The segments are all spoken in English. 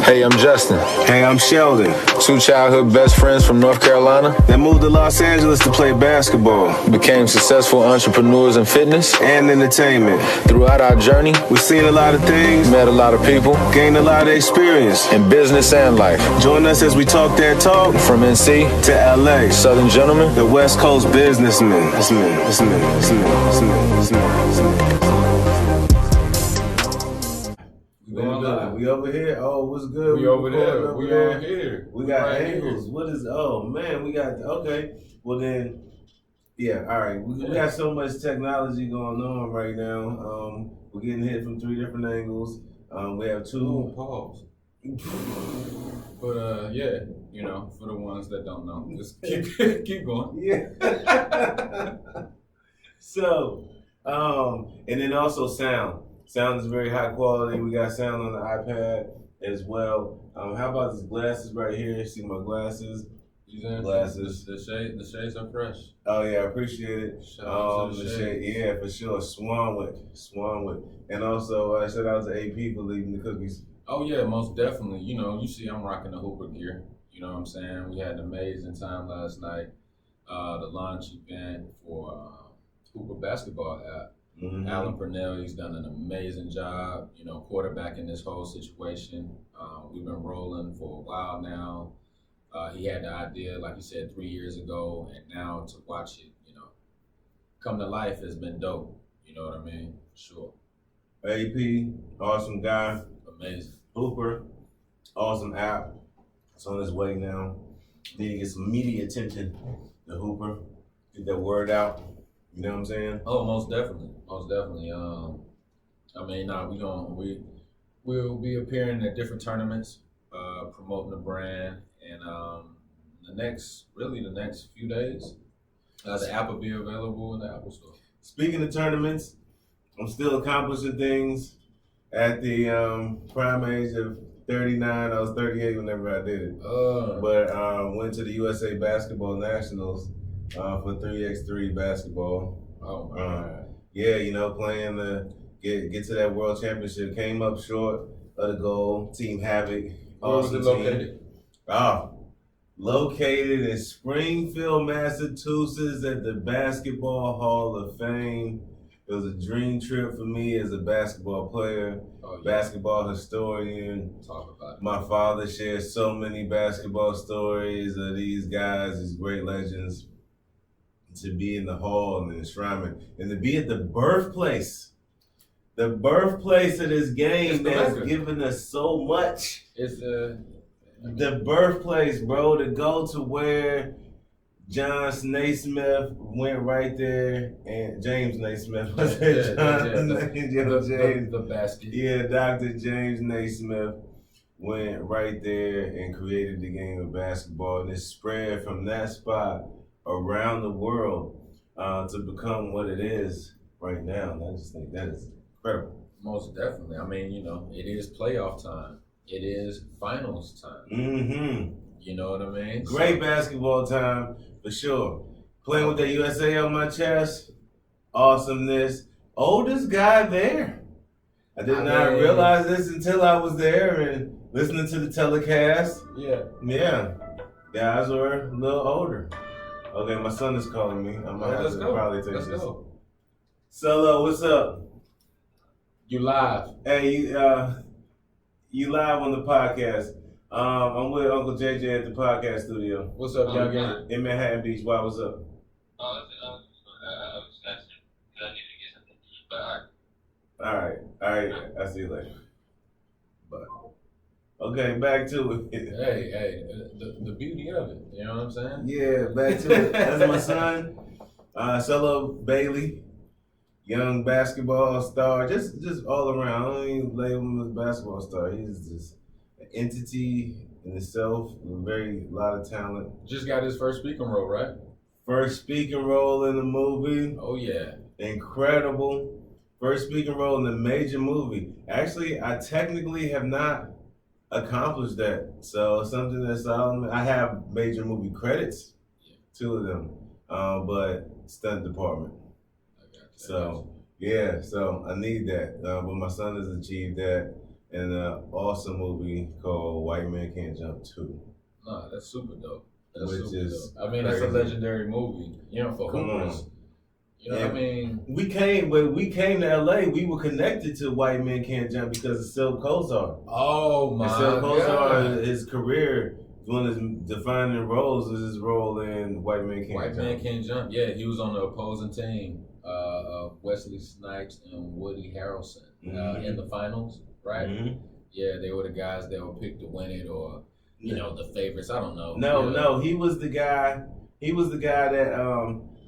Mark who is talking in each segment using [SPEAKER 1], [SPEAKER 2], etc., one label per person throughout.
[SPEAKER 1] Hey, I'm Justin.
[SPEAKER 2] Hey, I'm Sheldon.
[SPEAKER 1] Two childhood best friends from North Carolina.
[SPEAKER 2] They moved to Los Angeles to play basketball.
[SPEAKER 1] Became successful entrepreneurs in fitness
[SPEAKER 2] and entertainment.
[SPEAKER 1] Throughout our journey,
[SPEAKER 2] we've seen a lot of things,
[SPEAKER 1] met a lot of people,
[SPEAKER 2] gained a lot of experience
[SPEAKER 1] in business and life.
[SPEAKER 2] Join us as we talk that talk
[SPEAKER 1] from NC
[SPEAKER 2] to LA.
[SPEAKER 1] Southern gentlemen,
[SPEAKER 2] the West Coast businessmen. We over here. Oh, what's good?
[SPEAKER 3] We over there. We on here.
[SPEAKER 2] We got right angles. Here. What is? Oh man, we got. Okay. Well then, yeah. All right. We got so much technology going on right now. We're getting hit from 3 different angles. We have 2.
[SPEAKER 3] Pause. But yeah, you know, for the ones that don't know, just keep going.
[SPEAKER 2] Yeah. So, and then also sound. Sound is very high quality. We got sound on the iPad as well. How about these glasses right here? See my glasses? Glasses.
[SPEAKER 3] The shades are fresh.
[SPEAKER 2] Oh yeah, I appreciate it. The shade, yeah, for sure. Swanwick. And also, shout out to AP for leaving the cookies.
[SPEAKER 3] Oh yeah, most definitely. You know, you see, I'm rocking the Hooper gear. You know what I'm saying? We had an amazing time last night. The launch event for Hooper basketball app.
[SPEAKER 2] Mm-hmm.
[SPEAKER 3] Alan Purnell, he's done an amazing job, you know, quarterbacking this whole situation. We've been rolling for a while now. He had the idea, like you said, 3 years ago, and now to watch it, you know, come to life has been dope. You know what I mean? Sure.
[SPEAKER 2] AP, awesome guy.
[SPEAKER 3] Amazing.
[SPEAKER 2] Hooper, awesome app. It's on its way now. Need to get some media attention to Hooper. Get that word out. You know what I'm saying?
[SPEAKER 3] Oh, most definitely. I mean, we'll be appearing at different tournaments, promoting the brand, and the next few days, the app will be available in the Apple Store.
[SPEAKER 2] Speaking of tournaments, I'm still accomplishing things. At the prime age of 39, I was 38 whenever I did it. But went to the USA Basketball Nationals for 3x3 basketball.
[SPEAKER 3] Oh my God.
[SPEAKER 2] Yeah, you know, playing the get to that world championship. Came up short of the goal. Team Havoc.
[SPEAKER 3] Where was it located?
[SPEAKER 2] Located in Springfield, Massachusetts at the Basketball Hall of Fame. It was a dream trip for me as a basketball player, basketball historian.
[SPEAKER 3] Talk about it.
[SPEAKER 2] My father shared so many basketball stories of these guys, these great legends. To be in the hall and the enshrinement, and to be at the birthplace of this game that's given us so much.
[SPEAKER 3] It's
[SPEAKER 2] the birthplace, bro. To go to where John Naismith went right there, and James Naismith was it?
[SPEAKER 3] The basket.
[SPEAKER 2] Yeah, Dr. James Naismith went right there and created the game of basketball, and it spread from that spot around the world to become what it is right now. And I just think that is incredible.
[SPEAKER 3] Most definitely. I mean, you know, it is playoff time. It is finals time.
[SPEAKER 2] Mm-hmm.
[SPEAKER 3] You know what I mean?
[SPEAKER 2] Great basketball time for sure. Playing with the USA on my chest, awesomeness. Oldest guy there. I did not realize this until I was there and listening to the telecast.
[SPEAKER 3] Yeah.
[SPEAKER 2] Guys were a little older. Okay, my son is calling me. I might have to probably take this.
[SPEAKER 3] Let's go.
[SPEAKER 2] Solo, what's up?
[SPEAKER 3] You live.
[SPEAKER 2] Hey, you live on the podcast. I'm with Uncle JJ at the podcast studio.
[SPEAKER 3] What's up, young man?
[SPEAKER 2] In Manhattan Beach. Why, what's up?
[SPEAKER 4] I was asking because I need to get something to eat, but
[SPEAKER 2] all right. I'll see you later. Bye. Okay, back to it.
[SPEAKER 3] Hey, the beauty of it. You know what I'm saying?
[SPEAKER 2] Yeah, back to it. That's my son, Solo Bailey, young basketball star, just all around. I don't even label him as a basketball star. He's just an entity in itself, with a lot of talent.
[SPEAKER 3] Just got his first speaking role, right?
[SPEAKER 2] First speaking role in the movie.
[SPEAKER 3] Oh yeah,
[SPEAKER 2] incredible. First speaking role in a major movie. Actually, I technically have not accomplished that. So something that's I have major movie credits, 2 of them, but stunt department. So I need that. But my son has achieved that, and an awesome movie called White Man Can't Jump 2.
[SPEAKER 3] Nah, that's super dope. That's
[SPEAKER 2] Which
[SPEAKER 3] super
[SPEAKER 2] is
[SPEAKER 3] dope. I mean, that's a
[SPEAKER 2] crazy.
[SPEAKER 3] legendary movie. You know, for
[SPEAKER 2] Come
[SPEAKER 3] Hoopers.
[SPEAKER 2] on.
[SPEAKER 3] You know what I mean?
[SPEAKER 2] We came to LA. We were connected to White Man Can't Jump because of Silk Kozar.
[SPEAKER 3] Oh my
[SPEAKER 2] And Silk
[SPEAKER 3] God.
[SPEAKER 2] Kozar, his career, one of his defining roles is his role in White Man Can't
[SPEAKER 3] White
[SPEAKER 2] Jump.
[SPEAKER 3] Man Can't Jump. Yeah, he was on the opposing team of Wesley Snipes and Woody Harrelson in the finals, right?
[SPEAKER 2] Mm-hmm.
[SPEAKER 3] Yeah, they were the guys that were picked to win it, or you know, the favorites. I don't know.
[SPEAKER 2] No, he was the guy. He was the guy that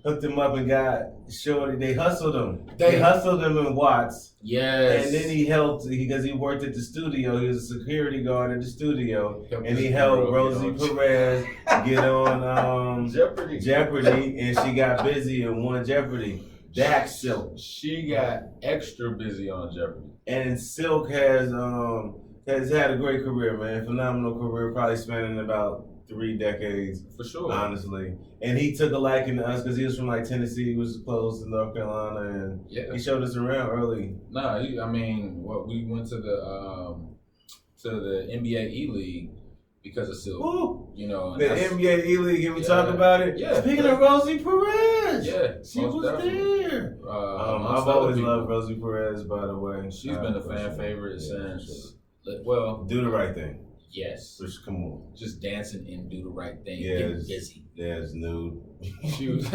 [SPEAKER 2] hooked him up and got Shorty. They hustled him. They hustled him in Watts.
[SPEAKER 3] Yes.
[SPEAKER 2] And then he helped because he worked at the studio. He was a security guard at the studio, and he
[SPEAKER 3] this
[SPEAKER 2] helped
[SPEAKER 3] girl
[SPEAKER 2] Rosie
[SPEAKER 3] get on
[SPEAKER 2] Perez get on
[SPEAKER 3] Jeopardy,
[SPEAKER 2] and she got busy and won Jeopardy. That's Silk.
[SPEAKER 3] She got extra busy on Jeopardy.
[SPEAKER 2] And Silk has had a great career, man. Phenomenal career, probably spanning about 3 decades.
[SPEAKER 3] For sure.
[SPEAKER 2] Honestly. And he took a liking to us because he was from like Tennessee, he was close to North Carolina, and he showed us around early.
[SPEAKER 3] Nah, we went to the NBA E-League because of Silk.
[SPEAKER 2] Ooh.
[SPEAKER 3] You know,
[SPEAKER 2] the NBA E-League, can we talk about it?
[SPEAKER 3] Yeah.
[SPEAKER 2] Speaking of Rosie Perez.
[SPEAKER 3] Yeah.
[SPEAKER 2] She was there. I've always loved Rosie Perez, by the way.
[SPEAKER 3] She's been a fan favorite since, well.
[SPEAKER 2] Do the Right Thing.
[SPEAKER 3] Yes.
[SPEAKER 2] Just come on.
[SPEAKER 3] Just dancing and do the right thing.
[SPEAKER 2] Yes.
[SPEAKER 3] Get busy.
[SPEAKER 2] Yes, nude.
[SPEAKER 3] She was.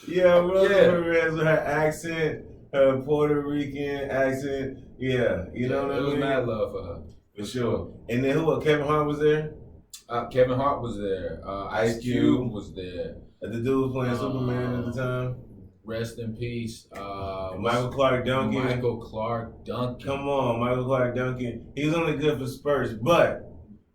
[SPEAKER 2] Yeah, Rosie Perez with her accent, her Puerto Rican accent. Yeah, you know what I mean?
[SPEAKER 3] It was mad love for her.
[SPEAKER 2] For sure. And then who? Kevin Hart was there?
[SPEAKER 3] Kevin Hart was there. Ice Cube was there.
[SPEAKER 2] The dude was playing Superman at the time.
[SPEAKER 3] Rest in peace.
[SPEAKER 2] Michael Clark Duncan.
[SPEAKER 3] Michael Clark Duncan.
[SPEAKER 2] Come on, Michael Clark Duncan. He was only good for Spurs, but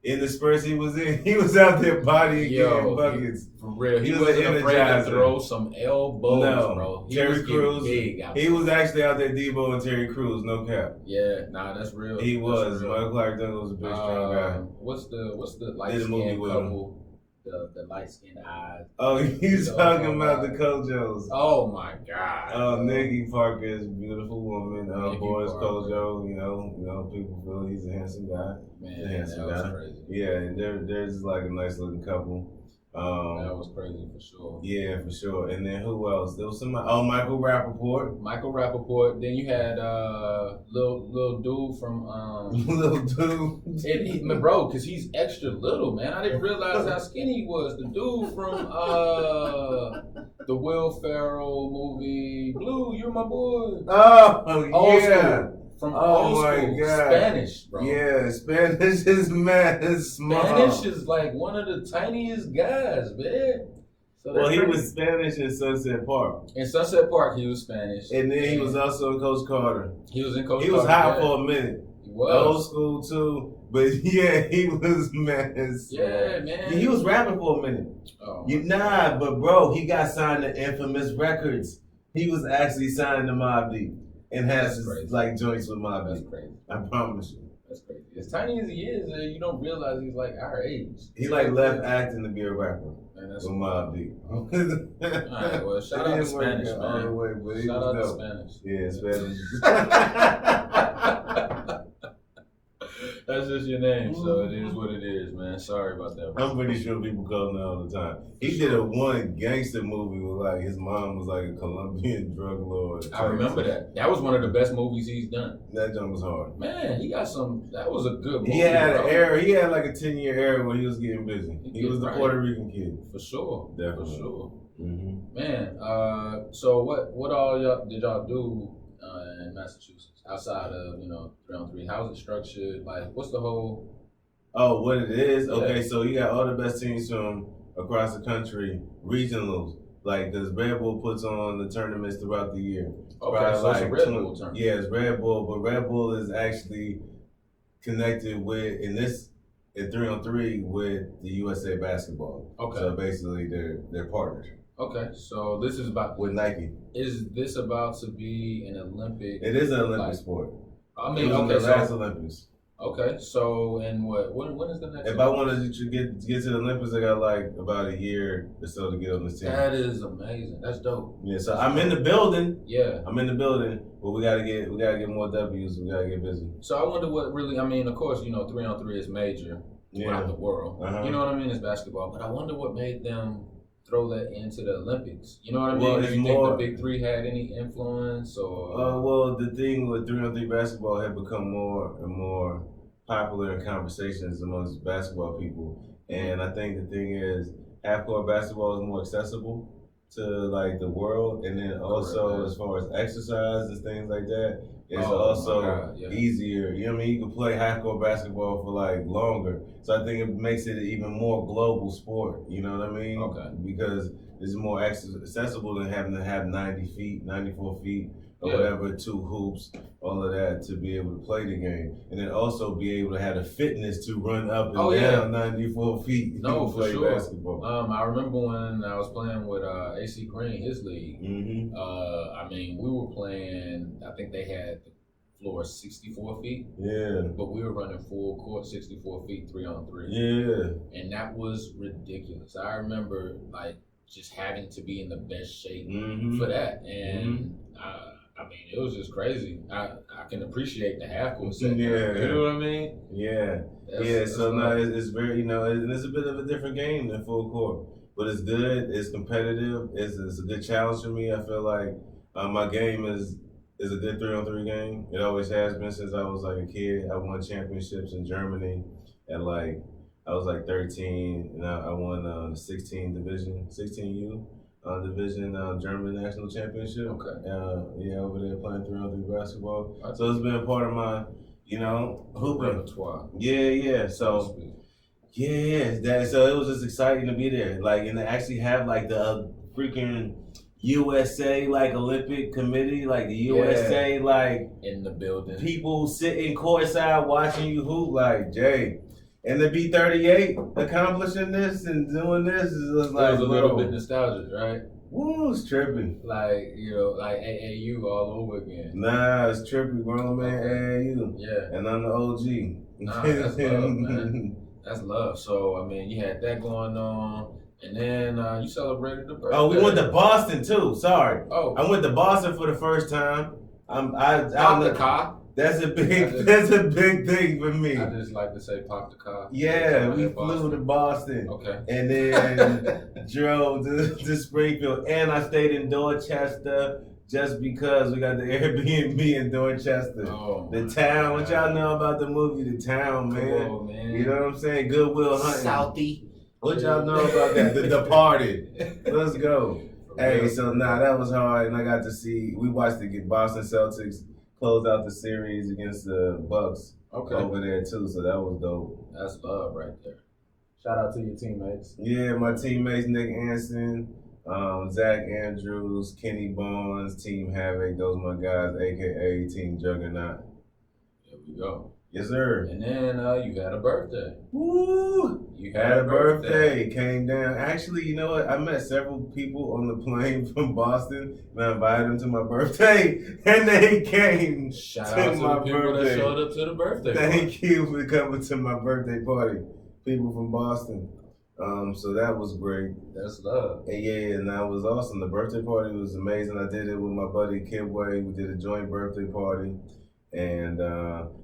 [SPEAKER 2] in the Spurs he was in, he was out there bodying getting buckets.
[SPEAKER 3] For real. He
[SPEAKER 2] was
[SPEAKER 3] wasn't
[SPEAKER 2] an
[SPEAKER 3] afraid to
[SPEAKER 2] energizer.
[SPEAKER 3] throw some elbows, bro.
[SPEAKER 2] Terry Crews. He was
[SPEAKER 3] there.
[SPEAKER 2] actually out there Debo and Terry Crews, no cap.
[SPEAKER 3] Yeah, that's real.
[SPEAKER 2] He was.
[SPEAKER 3] Real.
[SPEAKER 2] Michael Clark Duncan was a big strong guy.
[SPEAKER 3] What's the light
[SPEAKER 2] Did a movie
[SPEAKER 3] skinned
[SPEAKER 2] with
[SPEAKER 3] couple? The light skinned eyes.
[SPEAKER 2] Oh, he's talking about the Kojos.
[SPEAKER 3] Oh my God.
[SPEAKER 2] Oh, Nikki Parker is a beautiful woman. Boris
[SPEAKER 3] Parker.
[SPEAKER 2] Kojo, you know, people feel he's a handsome guy.
[SPEAKER 3] Man,
[SPEAKER 2] He's a handsome
[SPEAKER 3] that
[SPEAKER 2] guy.
[SPEAKER 3] was crazy.
[SPEAKER 2] Yeah, and there's like a nice looking couple.
[SPEAKER 3] That was crazy for sure.
[SPEAKER 2] Yeah, for sure. And then who else? There was somebody. Oh, Michael Rappaport.
[SPEAKER 3] Michael Rappaport. Then you had little dude from
[SPEAKER 2] Little dude.
[SPEAKER 3] and he, bro, cause he's extra little, man. I didn't realize how skinny he was. The dude from the Will Ferrell movie Blue. You're my boy.
[SPEAKER 2] Oh,
[SPEAKER 3] Old
[SPEAKER 2] yeah.
[SPEAKER 3] School. From old
[SPEAKER 2] my
[SPEAKER 3] school.
[SPEAKER 2] God.
[SPEAKER 3] Spanish, bro.
[SPEAKER 2] Yeah, Spanish is mad. It's small.
[SPEAKER 3] Spanish is like one of the tiniest guys, man. So
[SPEAKER 2] Well, he was Spanish in Sunset Park.
[SPEAKER 3] in Sunset Park. He was Spanish,
[SPEAKER 2] And then he was also in Coach Carter.
[SPEAKER 3] He was in Coach.
[SPEAKER 2] He was
[SPEAKER 3] Carter,
[SPEAKER 2] hot for a minute.
[SPEAKER 3] He was.
[SPEAKER 2] Old school too. But yeah, he was mad.
[SPEAKER 3] Yeah, man.
[SPEAKER 2] He was rapping for a minute.
[SPEAKER 3] Oh,
[SPEAKER 2] But bro, he got signed to Infamous Records. He was actually signed to Mobb Deep and has like joints with Mobb
[SPEAKER 3] that's
[SPEAKER 2] Deep.
[SPEAKER 3] crazy.
[SPEAKER 2] I promise you.
[SPEAKER 3] That's crazy. As tiny as he is, you don't realize he's like our age.
[SPEAKER 2] He like left acting to be a rapper.
[SPEAKER 3] Man, that's
[SPEAKER 2] with Mobb Deep.
[SPEAKER 3] All right, well, shout out to Spanish, man. Shout out to Spanish.
[SPEAKER 2] Yeah, Spanish.
[SPEAKER 3] That's just your name, so it is what it is, man. Sorry about that.
[SPEAKER 2] I'm pretty sure people call him that all the time. He did a one gangster movie with like his mom was like a Colombian drug lord.
[SPEAKER 3] I remember that. That was one of the best movies he's done.
[SPEAKER 2] That jump was hard.
[SPEAKER 3] Man, he got some. That was a good movie.
[SPEAKER 2] He had
[SPEAKER 3] bro.
[SPEAKER 2] an era. He had like a 10-year era where he was getting busy. He was the Puerto Rican kid.
[SPEAKER 3] For sure.
[SPEAKER 2] Definitely.
[SPEAKER 3] For sure.
[SPEAKER 2] Mm-hmm.
[SPEAKER 3] Man, so what all did y'all do in Massachusetts outside of 3-on-3? How's it structured? Like, what's the whole?
[SPEAKER 2] Oh, what it is? Okay,
[SPEAKER 3] Yeah.
[SPEAKER 2] so you got all the best teams from across the country, regionals. Like, because Red Bull puts on the tournaments throughout the year.
[SPEAKER 3] Okay, so it's a Red Bull tournament.
[SPEAKER 2] Yeah, it's Red Bull, but Red Bull is actually connected with in 3-on-3 with the USA Basketball.
[SPEAKER 3] Okay.
[SPEAKER 2] So basically, they're partners.
[SPEAKER 3] Okay, so this is about
[SPEAKER 2] with Nike.
[SPEAKER 3] Is this about to be an Olympic?
[SPEAKER 2] It is an Olympic sport.
[SPEAKER 3] I mean,
[SPEAKER 2] it was
[SPEAKER 3] okay,
[SPEAKER 2] in the last Olympics.
[SPEAKER 3] Okay, so and when is the next
[SPEAKER 2] If I
[SPEAKER 3] Olympics?
[SPEAKER 2] wanted to get to the Olympics, I got like about a year or so to get on this team.
[SPEAKER 3] That is amazing. That's dope.
[SPEAKER 2] Yeah, so
[SPEAKER 3] That's
[SPEAKER 2] I'm in the
[SPEAKER 3] dope.
[SPEAKER 2] building.
[SPEAKER 3] Yeah.
[SPEAKER 2] I'm in the building, but we gotta get more W's. We gotta get busy.
[SPEAKER 3] So I wonder what really. I mean, of course, 3-on-3 is major throughout
[SPEAKER 2] Yeah.
[SPEAKER 3] the world.
[SPEAKER 2] Uh-huh.
[SPEAKER 3] You know what I mean? It's basketball, but I wonder what made them throw that into the Olympics. You know what I mean?
[SPEAKER 2] Well,
[SPEAKER 3] Do
[SPEAKER 2] it's
[SPEAKER 3] you
[SPEAKER 2] more.
[SPEAKER 3] think the Big Three had any influence or?
[SPEAKER 2] Well, the thing with 3-on-3 basketball had become more and more popular in conversations amongst basketball people, and I think the thing is, half court basketball is more accessible to like the world, and then also
[SPEAKER 3] Correct.
[SPEAKER 2] as far as exercise and things like that, it's
[SPEAKER 3] Oh, my
[SPEAKER 2] also
[SPEAKER 3] God, yeah.
[SPEAKER 2] easier. You know what I mean? You can play half court basketball for like longer, so I think it makes it an even more global sport. You know what I mean?
[SPEAKER 3] Okay.
[SPEAKER 2] Because it's more accessible than having to have 90 feet, 94 feet, or
[SPEAKER 3] Yeah.
[SPEAKER 2] whatever, two hoops, all of that to be able to play the game. And then also be able to have the fitness to run up and
[SPEAKER 3] Oh, yeah.
[SPEAKER 2] down 94 feet
[SPEAKER 3] No,
[SPEAKER 2] to
[SPEAKER 3] for
[SPEAKER 2] play
[SPEAKER 3] sure.
[SPEAKER 2] basketball.
[SPEAKER 3] I remember when I was playing with AC Green, his league.
[SPEAKER 2] Mm-hmm.
[SPEAKER 3] I mean, we were playing. I think they had the floor 64 feet,
[SPEAKER 2] Yeah.
[SPEAKER 3] but we were running full court 64 feet, 3-on-3.
[SPEAKER 2] Yeah.
[SPEAKER 3] And that was ridiculous. I remember like just having to be in the best shape
[SPEAKER 2] Mm-hmm.
[SPEAKER 3] for that, and I mean it was just crazy. I can appreciate the half court setting.
[SPEAKER 2] Yeah.
[SPEAKER 3] You know what I mean?
[SPEAKER 2] Yeah.
[SPEAKER 3] That's
[SPEAKER 2] So no,
[SPEAKER 3] nice.
[SPEAKER 2] it's very, and it's a bit of a different game than full court, but it's good. It's competitive. It's a good challenge for me. I feel like my game is a good 3-on-3 game. It always has been since I was like a kid. I won championships in Germany at like I was like 13, and I won the 16U division German national championship.
[SPEAKER 3] Okay.
[SPEAKER 2] Yeah, over there playing 3-on-3 basketball.
[SPEAKER 3] That's
[SPEAKER 2] So it's been a part of my hooping.
[SPEAKER 3] repertoire.
[SPEAKER 2] Yeah.
[SPEAKER 3] So to
[SPEAKER 2] So
[SPEAKER 3] speak.
[SPEAKER 2] so it was just exciting to be there, like, and to actually have like the freaking USA like Olympic committee, like the USA like
[SPEAKER 3] In the building.
[SPEAKER 2] people sitting courtside watching you hoop, like Jay, and to be 38 accomplishing this and doing this is just
[SPEAKER 3] It
[SPEAKER 2] like
[SPEAKER 3] was a little
[SPEAKER 2] bro,
[SPEAKER 3] bit nostalgic, right?
[SPEAKER 2] woo, it's tripping.
[SPEAKER 3] Like like AAU all over again.
[SPEAKER 2] Nah, it's tripping, grown man.
[SPEAKER 3] Okay.
[SPEAKER 2] AAU,
[SPEAKER 3] Yeah,
[SPEAKER 2] and I'm the OG.
[SPEAKER 3] Nah, that's love, man. That's love. So I mean, you had that going on, and then you celebrated the birthday.
[SPEAKER 2] Oh, we went to Boston too. Sorry.
[SPEAKER 3] Oh,
[SPEAKER 2] I went to Boston for the first time.
[SPEAKER 3] pop the car.
[SPEAKER 2] That's a big
[SPEAKER 3] I just-
[SPEAKER 2] that's a big thing for me.
[SPEAKER 3] I just like to say pop the car.
[SPEAKER 2] Yeah, we
[SPEAKER 3] At
[SPEAKER 2] flew to Boston
[SPEAKER 3] Okay.
[SPEAKER 2] and then drove to Springfield, and I stayed in Dorchester just because we got the Airbnb in Dorchester.
[SPEAKER 3] Oh,
[SPEAKER 2] The
[SPEAKER 3] my
[SPEAKER 2] Town. What y'all
[SPEAKER 3] God.
[SPEAKER 2] know about the movie The Town,
[SPEAKER 3] Come
[SPEAKER 2] man?
[SPEAKER 3] on, man.
[SPEAKER 2] You know what I'm saying? Goodwill Hunting.
[SPEAKER 3] Southie.
[SPEAKER 2] What y'all know about that? The Departed. Let's go. Hey, so that was hard, and I got to we watched the Boston Celtics close out the series against the Bucks
[SPEAKER 3] Okay.
[SPEAKER 2] over there too, so that was dope.
[SPEAKER 3] That's love right there. Shout out to your teammates.
[SPEAKER 2] Yeah, my teammates Nick Anson, Zach Andrews, Kenny Barnes, Team Havoc, those my guys, aka Team Juggernaut.
[SPEAKER 3] There we go.
[SPEAKER 2] Yes, sir.
[SPEAKER 3] And then you had a birthday.
[SPEAKER 2] Woo!
[SPEAKER 3] You
[SPEAKER 2] Had a birthday, came down. Actually, you know what? I met several people on the plane from Boston, and I invited them to my birthday, and they came.
[SPEAKER 3] Shout
[SPEAKER 2] to
[SPEAKER 3] out to
[SPEAKER 2] my
[SPEAKER 3] the people
[SPEAKER 2] birthday.
[SPEAKER 3] that showed up to the birthday. party.
[SPEAKER 2] Thank you for coming to my birthday party, people from Boston. So that was great.
[SPEAKER 3] That's love.
[SPEAKER 2] And yeah, and that was awesome. The birthday party was amazing. I did it with my buddy Kidway. We did a joint birthday party, and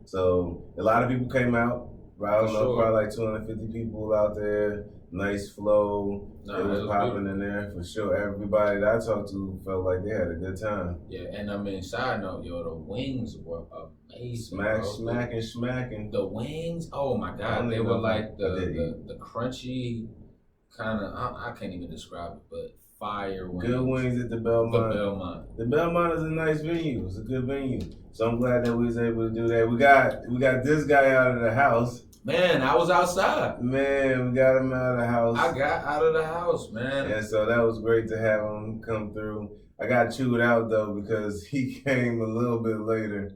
[SPEAKER 2] so a lot of people came out. I don't
[SPEAKER 3] For
[SPEAKER 2] know,
[SPEAKER 3] sure.
[SPEAKER 2] probably like 250 people out there. Nice flow.
[SPEAKER 3] Nah,
[SPEAKER 2] it was
[SPEAKER 3] it was
[SPEAKER 2] popping in there for sure. Everybody that I talked to felt like they had a good time.
[SPEAKER 3] Yeah, and I mean, side note, the wings were amazing.
[SPEAKER 2] Smack,
[SPEAKER 3] bro.
[SPEAKER 2] smacking.
[SPEAKER 3] The wings, oh my
[SPEAKER 2] I
[SPEAKER 3] God,
[SPEAKER 2] don't
[SPEAKER 3] they
[SPEAKER 2] even
[SPEAKER 3] were
[SPEAKER 2] know
[SPEAKER 3] like
[SPEAKER 2] if I did
[SPEAKER 3] the crunchy kind of, I can't even describe it, but fire wings.
[SPEAKER 2] Good wings at the
[SPEAKER 3] The
[SPEAKER 2] Belmont.
[SPEAKER 3] Belmont.
[SPEAKER 2] The Belmont is a nice venue. It's a good venue. So I'm glad that we was able to do that. We got this guy out of the house.
[SPEAKER 3] Man, I was outside.
[SPEAKER 2] Man, we got him out of the house.
[SPEAKER 3] I got out of the house, man.
[SPEAKER 2] And so that was great to have him come through. I got chewed out though because he came a little bit later.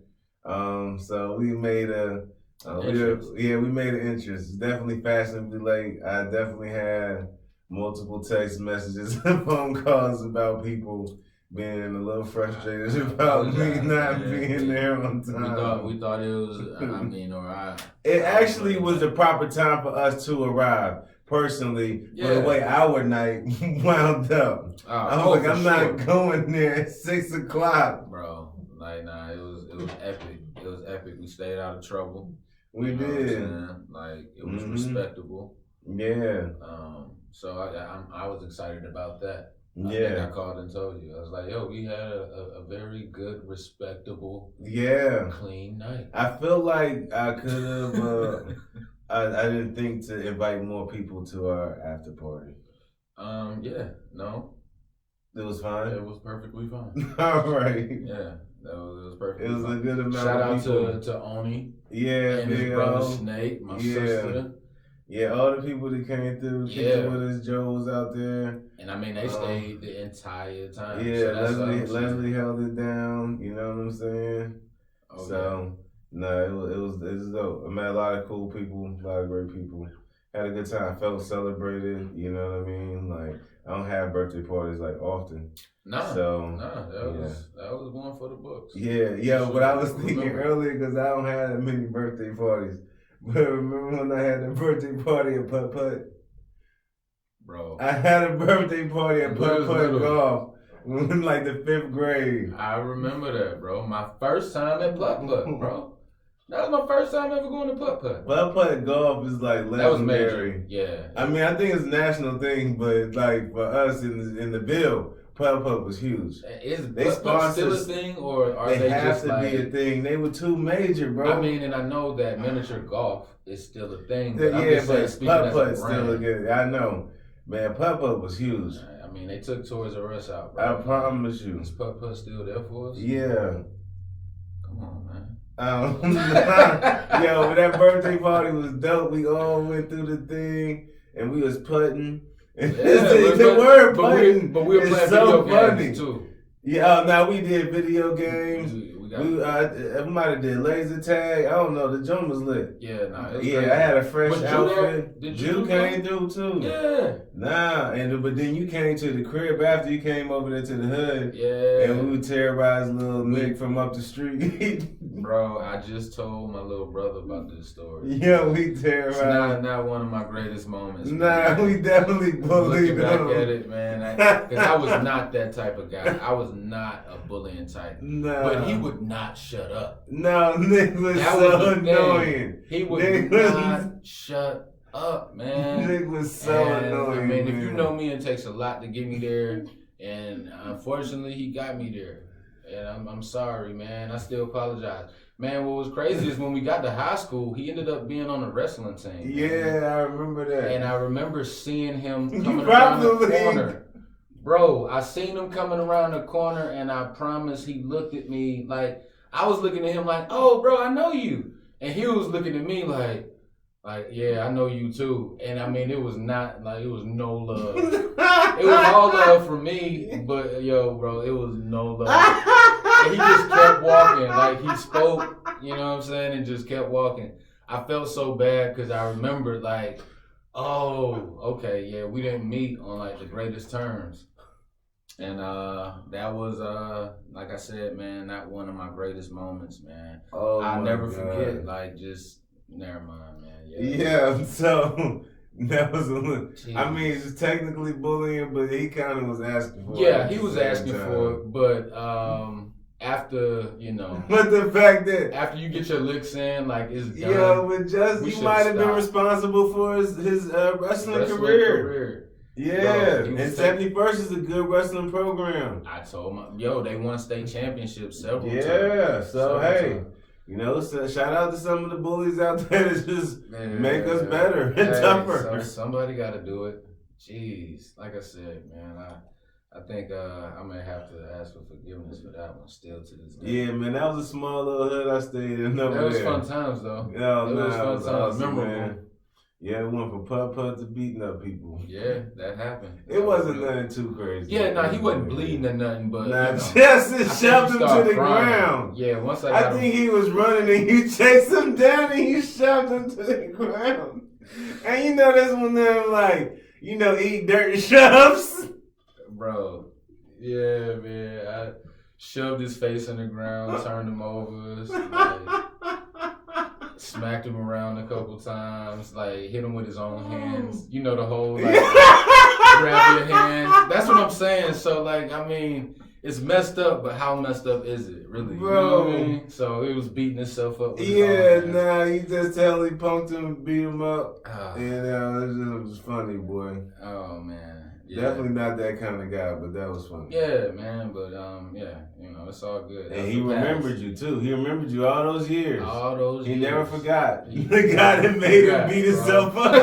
[SPEAKER 2] So we made we made an entrance. It's definitely fashionably late. I definitely had multiple text messages and phone calls about people being a little frustrated about me not being there on time.
[SPEAKER 3] We thought it was. I mean, or I.
[SPEAKER 2] It actually was the proper time for us to arrive. Personally,
[SPEAKER 3] Yeah.
[SPEAKER 2] for the way our night wound up, I was like, I'm not going there at 6 o'clock,
[SPEAKER 3] bro. Like, nah, it was epic. It was epic. We stayed out of trouble.
[SPEAKER 2] We
[SPEAKER 3] You know what I'm
[SPEAKER 2] did.
[SPEAKER 3] saying? Like, it was respectable.
[SPEAKER 2] Yeah.
[SPEAKER 3] So I was excited about that. I
[SPEAKER 2] Yeah.
[SPEAKER 3] think I called and told you. I was like, yo, we had a very good, respectable,
[SPEAKER 2] Yeah.
[SPEAKER 3] clean night.
[SPEAKER 2] I feel like I could have. I didn't think to invite more people to our after party.
[SPEAKER 3] Yeah, no,
[SPEAKER 2] It was fine.
[SPEAKER 3] it was perfectly fine.
[SPEAKER 2] All right.
[SPEAKER 3] Yeah, it was perfectly
[SPEAKER 2] It was
[SPEAKER 3] fine.
[SPEAKER 2] a good amount
[SPEAKER 3] Shout
[SPEAKER 2] of
[SPEAKER 3] out
[SPEAKER 2] people.
[SPEAKER 3] to Oni
[SPEAKER 2] Yeah,
[SPEAKER 3] and his
[SPEAKER 2] big
[SPEAKER 3] brother
[SPEAKER 2] O.
[SPEAKER 3] Snake, my
[SPEAKER 2] Yeah.
[SPEAKER 3] sister.
[SPEAKER 2] Yeah, all the people that came through,
[SPEAKER 3] Yeah.
[SPEAKER 2] with us, Joe was out there.
[SPEAKER 3] And I mean, they stayed the entire time.
[SPEAKER 2] Yeah,
[SPEAKER 3] so that's
[SPEAKER 2] Leslie held it down. You know what I'm saying?
[SPEAKER 3] Oh,
[SPEAKER 2] So no, it was dope. I met a lot of cool people, a lot of great people. Had a good time. Felt celebrated. You know what I mean? Like I don't have birthday parties like often.
[SPEAKER 3] Nah,
[SPEAKER 2] So
[SPEAKER 3] that was one for the books.
[SPEAKER 2] Yeah. But I was thinking
[SPEAKER 3] Remember.
[SPEAKER 2] earlier because I don't have that many birthday parties. But remember when I had the birthday party at Putt Putt?
[SPEAKER 3] Bro,
[SPEAKER 2] I had a birthday party at Putt
[SPEAKER 3] was
[SPEAKER 2] Putt
[SPEAKER 3] little.
[SPEAKER 2] Golf in like the 5th grade.
[SPEAKER 3] I remember that, bro. My first time at Putt Putt, bro. That was my first time ever going to Putt Putt.
[SPEAKER 2] Putt Putt Golf is like
[SPEAKER 3] That was
[SPEAKER 2] legendary.
[SPEAKER 3] major. Yeah.
[SPEAKER 2] I mean, I think it's a national thing, but like for us in the Ville, Putt Putt was huge.
[SPEAKER 3] Is
[SPEAKER 2] They
[SPEAKER 3] Putt Putt still a
[SPEAKER 2] sponsors-
[SPEAKER 3] thing, or are
[SPEAKER 2] They
[SPEAKER 3] they
[SPEAKER 2] have
[SPEAKER 3] just
[SPEAKER 2] to
[SPEAKER 3] like?
[SPEAKER 2] be a thing. They were too major, bro.
[SPEAKER 3] I mean, and I know that miniature golf is still a thing. But I'm
[SPEAKER 2] yeah,
[SPEAKER 3] just saying,
[SPEAKER 2] but
[SPEAKER 3] speaking
[SPEAKER 2] Putt
[SPEAKER 3] as
[SPEAKER 2] Putt's
[SPEAKER 3] a
[SPEAKER 2] still a
[SPEAKER 3] brand,
[SPEAKER 2] good. I know, man. Putt Putt was huge.
[SPEAKER 3] I mean, they took Toys R Us out, bro.
[SPEAKER 2] I promise you.
[SPEAKER 3] Is Putt Putt still there for us?
[SPEAKER 2] Yeah.
[SPEAKER 3] Come on, man.
[SPEAKER 2] Yo, but that birthday party was dope. We all went through the thing, and we was putting. The word putting
[SPEAKER 3] but we were
[SPEAKER 2] is
[SPEAKER 3] playing
[SPEAKER 2] so
[SPEAKER 3] video
[SPEAKER 2] funny.
[SPEAKER 3] games too.
[SPEAKER 2] Yeah, now we did video games.
[SPEAKER 3] We got,
[SPEAKER 2] We might have did laser tag. I don't know. The joint was lit.
[SPEAKER 3] yeah, nah, it was
[SPEAKER 2] Yeah,
[SPEAKER 3] crazy.
[SPEAKER 2] I had a fresh
[SPEAKER 3] Was Jew
[SPEAKER 2] outfit.
[SPEAKER 3] there? Did
[SPEAKER 2] Jew
[SPEAKER 3] Jew
[SPEAKER 2] came through too.
[SPEAKER 3] Yeah,
[SPEAKER 2] Nah, but then you came to the crib after you came over there to the hood,
[SPEAKER 3] yeah.
[SPEAKER 2] and we would terrorize little Nick from up the street.
[SPEAKER 3] Bro, I just told my little brother about this story.
[SPEAKER 2] Yeah, we
[SPEAKER 3] It's
[SPEAKER 2] terrorized.
[SPEAKER 3] not one of my greatest moments.
[SPEAKER 2] Nah,
[SPEAKER 3] man.
[SPEAKER 2] we definitely bullied
[SPEAKER 3] Looking back
[SPEAKER 2] him.
[SPEAKER 3] at it, man, because I was not that type of guy. I was not a bullying type.
[SPEAKER 2] Nah.
[SPEAKER 3] But he would not shut up.
[SPEAKER 2] No, Nick was
[SPEAKER 3] That
[SPEAKER 2] so
[SPEAKER 3] was the thing.
[SPEAKER 2] annoying.
[SPEAKER 3] He would
[SPEAKER 2] Nick
[SPEAKER 3] not shut up, man.
[SPEAKER 2] Nick was so
[SPEAKER 3] And,
[SPEAKER 2] annoying.
[SPEAKER 3] I mean, if you
[SPEAKER 2] man.
[SPEAKER 3] know me, it takes a lot to get me there, and unfortunately, he got me there. And I'm sorry, man. I still apologize. Man, what was crazy is when we got to high school, he ended up being on the wrestling team.
[SPEAKER 2] Yeah,
[SPEAKER 3] man.
[SPEAKER 2] I remember that.
[SPEAKER 3] And I remember seeing him
[SPEAKER 2] You
[SPEAKER 3] coming around the
[SPEAKER 2] probably-
[SPEAKER 3] corner. Bro, I seen him coming around the corner, and I promise he looked at me like, I was looking at him like, oh, bro, I know you. And he was looking at me like, yeah, I know you too. And I mean, it was not, like, it was no love. It was all love for me, but yo, bro, it was no love. And he just kept walking, like he spoke, you know what I'm saying, and just kept walking. I felt so bad because I remembered like, oh, okay, yeah, we didn't meet on like the greatest terms. And that was like I said, man, not one of my greatest moments, man.
[SPEAKER 2] Oh,
[SPEAKER 3] I'll
[SPEAKER 2] my
[SPEAKER 3] never
[SPEAKER 2] God.
[SPEAKER 3] forget, like just never mind, man.
[SPEAKER 2] Yeah, so that was a little.
[SPEAKER 3] Jeez.
[SPEAKER 2] I mean, it's technically bullying, but he kind of was asking for it.
[SPEAKER 3] Yeah,
[SPEAKER 2] at
[SPEAKER 3] he
[SPEAKER 2] the
[SPEAKER 3] was
[SPEAKER 2] same
[SPEAKER 3] asking
[SPEAKER 2] time.
[SPEAKER 3] for it, but after, you know,
[SPEAKER 2] But the fact that.
[SPEAKER 3] after you get your licks in, like it's done.
[SPEAKER 2] Yeah, but just
[SPEAKER 3] We
[SPEAKER 2] he
[SPEAKER 3] should
[SPEAKER 2] might have been
[SPEAKER 3] stop.
[SPEAKER 2] responsible for his wrestling
[SPEAKER 3] Wrestling
[SPEAKER 2] career. Yeah,
[SPEAKER 3] Bro, he was
[SPEAKER 2] and 71st is a good wrestling program.
[SPEAKER 3] I told him, yo, they won state championships several times.
[SPEAKER 2] Yeah, so
[SPEAKER 3] Several
[SPEAKER 2] hey,
[SPEAKER 3] times.
[SPEAKER 2] you know, so shout out to some of the bullies out there that just
[SPEAKER 3] Man,
[SPEAKER 2] make us better and
[SPEAKER 3] hey,
[SPEAKER 2] tougher.
[SPEAKER 3] somebody got to do it. Jeez, like I said, man, I think I may have to ask for forgiveness for that one still to this day.
[SPEAKER 2] Yeah, man, that was a small little hood I stayed in over
[SPEAKER 3] That was
[SPEAKER 2] there.
[SPEAKER 3] fun times though.
[SPEAKER 2] Yeah,
[SPEAKER 3] It was fun times,
[SPEAKER 2] awesome,
[SPEAKER 3] memorable.
[SPEAKER 2] man. Yeah, we went from putt to beating up people.
[SPEAKER 3] Yeah, that happened.
[SPEAKER 2] It wasn't nothing too crazy.
[SPEAKER 3] Yeah, nah, he wasn't bleeding or nothing, but
[SPEAKER 2] Nah,
[SPEAKER 3] you know,
[SPEAKER 2] just
[SPEAKER 3] I think
[SPEAKER 2] shoved
[SPEAKER 3] he
[SPEAKER 2] him to
[SPEAKER 3] started
[SPEAKER 2] the
[SPEAKER 3] crying.
[SPEAKER 2] ground.
[SPEAKER 3] Yeah, once I got
[SPEAKER 2] I
[SPEAKER 3] him.
[SPEAKER 2] think he was running and you chased him down and you shoved him to the ground. And you know that's when them like, you know, eat dirt shoves.
[SPEAKER 3] Bro, Yeah, man. I shoved his face in the ground, turned him over, like, smacked him around a couple times, like hit him with his own hands. You know the whole like grab your hands. That's what I'm saying. So like, I mean, it's messed up, but how messed up is it really?
[SPEAKER 2] Bro.
[SPEAKER 3] You know what I mean? So he was beating himself up. With his own hands.
[SPEAKER 2] Nah, you just tell he punked him, beat him up.
[SPEAKER 3] Oh.
[SPEAKER 2] It was funny, boy.
[SPEAKER 3] Oh man. Yeah.
[SPEAKER 2] Definitely not that kind of guy, but that was funny.
[SPEAKER 3] Yeah, man, but yeah, you know, it's all good.
[SPEAKER 2] And he remembered you too. He remembered you all those years.
[SPEAKER 3] All those
[SPEAKER 2] He
[SPEAKER 3] years.
[SPEAKER 2] never forgot. The guy that made him beat himself up.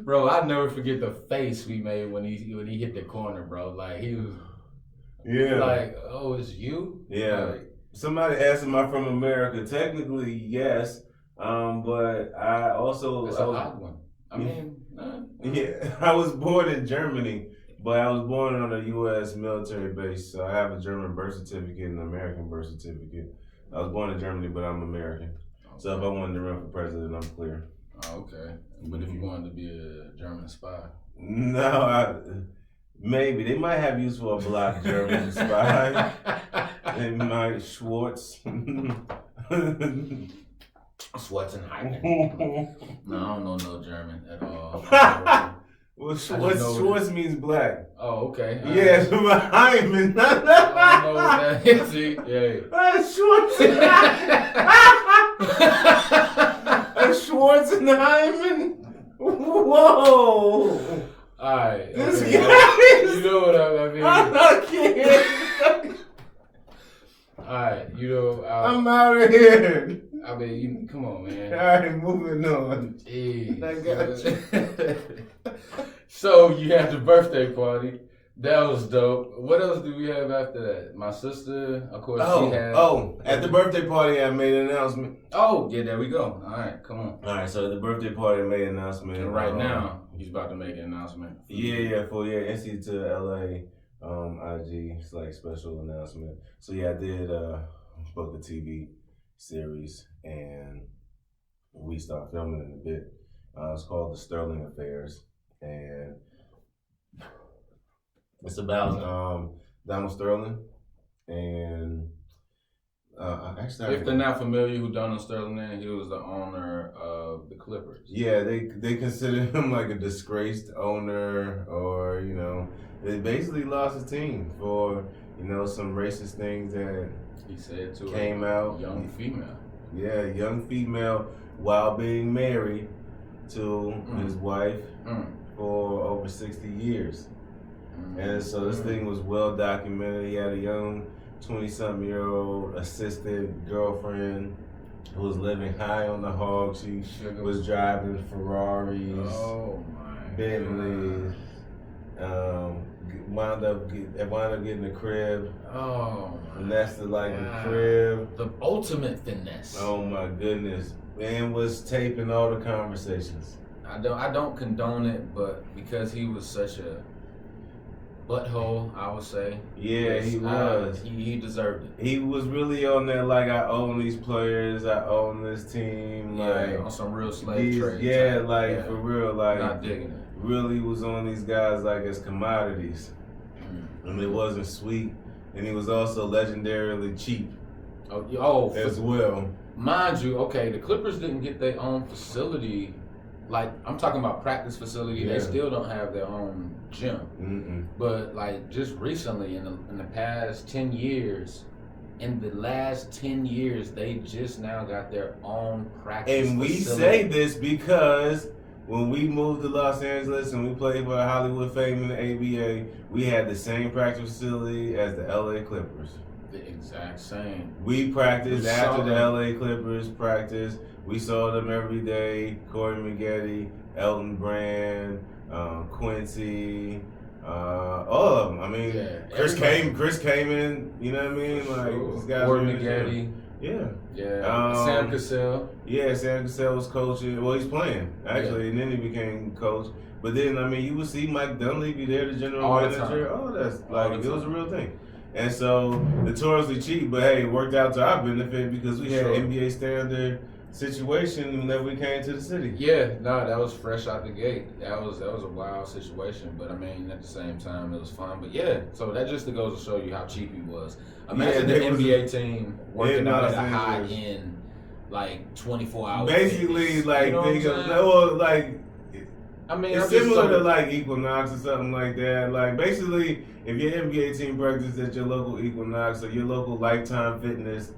[SPEAKER 3] Bro, I never forget the face we made when he hit the corner, bro. Like he was like, oh, it's you?
[SPEAKER 2] Yeah.
[SPEAKER 3] Like,
[SPEAKER 2] Somebody asked him, I'm from America. Technically, yes. But I also
[SPEAKER 3] it's an odd one. I mean,
[SPEAKER 2] yeah, I was born in Germany, but I was born on a U.S. military base, so I have a German birth certificate and an American birth certificate. I was born in Germany, but I'm American.
[SPEAKER 3] okay.
[SPEAKER 2] So if I wanted to run for president, I'm clear.
[SPEAKER 3] Oh, okay. But if you wanted to be a German spy?
[SPEAKER 2] No, maybe. They might have use for a black German spy. They might Schwartz.
[SPEAKER 3] Schwarzenegger. No, I don't know no German at all.
[SPEAKER 2] Well, Schwartz means black.
[SPEAKER 3] Oh, okay.
[SPEAKER 2] Yes, but Hyman.
[SPEAKER 3] I don't know what that is. See? Yeah.
[SPEAKER 2] Schwartz. Schwartz and Hyman. Whoa.
[SPEAKER 3] All right.
[SPEAKER 2] This
[SPEAKER 3] okay.
[SPEAKER 2] guy is.
[SPEAKER 3] You know what I mean?
[SPEAKER 2] I'm not kidding.
[SPEAKER 3] All right. You know.
[SPEAKER 2] I'm out of here.
[SPEAKER 3] I mean, come on, man.
[SPEAKER 2] All right, moving on.
[SPEAKER 3] Jeez.
[SPEAKER 2] I got
[SPEAKER 3] you. So you had the birthday party. That was dope. What else do we have after that? My sister, of course, she had.
[SPEAKER 2] Oh, at the birthday party, I made an announcement.
[SPEAKER 3] Oh, yeah, there we go. All right, come on.
[SPEAKER 2] All right, so at the birthday party, I made an announcement.
[SPEAKER 3] And right now, he's about to make an announcement.
[SPEAKER 2] For NC to LA, IG, it's like special announcement. So yeah, I did book a TV series, and we start filming in a bit. It's called The Sterling Affairs, and it's about Donald Sterling, and
[SPEAKER 3] if they're not familiar who Donald Sterling is, he was the owner of the Clippers.
[SPEAKER 2] Yeah, they consider him like a disgraced owner, or they basically lost his team for some racist things that
[SPEAKER 3] he said to
[SPEAKER 2] came out.
[SPEAKER 3] Young female.
[SPEAKER 2] Yeah, young female, while being married to his wife for over 60 years. And so this thing was well documented. He had a young 20-something-year-old assistant girlfriend who was living high on the hog. She was driving Ferraris, Bentleys. Wound up getting a crib.
[SPEAKER 3] Oh,
[SPEAKER 2] Nested like a crib.
[SPEAKER 3] The ultimate finesse.
[SPEAKER 2] Oh my goodness. And was taping all the conversations.
[SPEAKER 3] I don't condone it, but because he was such a butthole, I would say.
[SPEAKER 2] Yeah, he was.
[SPEAKER 3] He deserved it.
[SPEAKER 2] He was really on there like, I own these players, I own this team. Like
[SPEAKER 3] on some real slave trade.
[SPEAKER 2] For real. Like,
[SPEAKER 3] not digging it.
[SPEAKER 2] Really was on these guys like as commodities. And it wasn't sweet. And he was also legendarily cheap. As well.
[SPEAKER 3] Mind you, okay, the Clippers didn't get their own facility. Like, I'm talking about practice facility. Yeah. They still don't have their own gym. But like just recently, in the past 10 years, in the last 10 years, they just now got their own practice
[SPEAKER 2] And we
[SPEAKER 3] facility.
[SPEAKER 2] say this because when we moved to Los Angeles and we played for Hollywood Fame in the ABA, we had the same practice facility as the LA Clippers.
[SPEAKER 3] The exact same.
[SPEAKER 2] We practiced after the LA Clippers practice. We saw them every day. Corey Maggette, Elton Brand, Quincy, all of them. I mean, Chris came in. You know what I mean? Like these guys.
[SPEAKER 3] Corey Maggette.
[SPEAKER 2] Yeah.
[SPEAKER 3] Sam Cassell.
[SPEAKER 2] Yeah, Sam Cassell was coaching. Well, he's playing actually, and then he became coach. But then, I mean, you would see Mike Dunleavy there, the general manager. Oh, that's like it was a real thing. And so notoriously cheap, but hey, it worked out to our benefit because we had NBA standard situation whenever we came to the city.
[SPEAKER 3] Yeah, no, that was fresh out the gate. That was a wild situation, but I mean, at the same time, it was fun. But yeah, so that just goes to show you how cheap he was. Imagine
[SPEAKER 2] Yeah,
[SPEAKER 3] the NBA team working
[SPEAKER 2] in
[SPEAKER 3] out
[SPEAKER 2] Los
[SPEAKER 3] at a high
[SPEAKER 2] Angeles.
[SPEAKER 3] end, like 24 hours.
[SPEAKER 2] Basically, like
[SPEAKER 3] you know
[SPEAKER 2] think
[SPEAKER 3] what
[SPEAKER 2] of
[SPEAKER 3] I'm saying?
[SPEAKER 2] well, like
[SPEAKER 3] I mean,
[SPEAKER 2] it's
[SPEAKER 3] I'm just
[SPEAKER 2] similar to
[SPEAKER 3] so-
[SPEAKER 2] like Equinox or something like that. Like basically, if your NBA team practices at your local Equinox or your local Lifetime Fitness,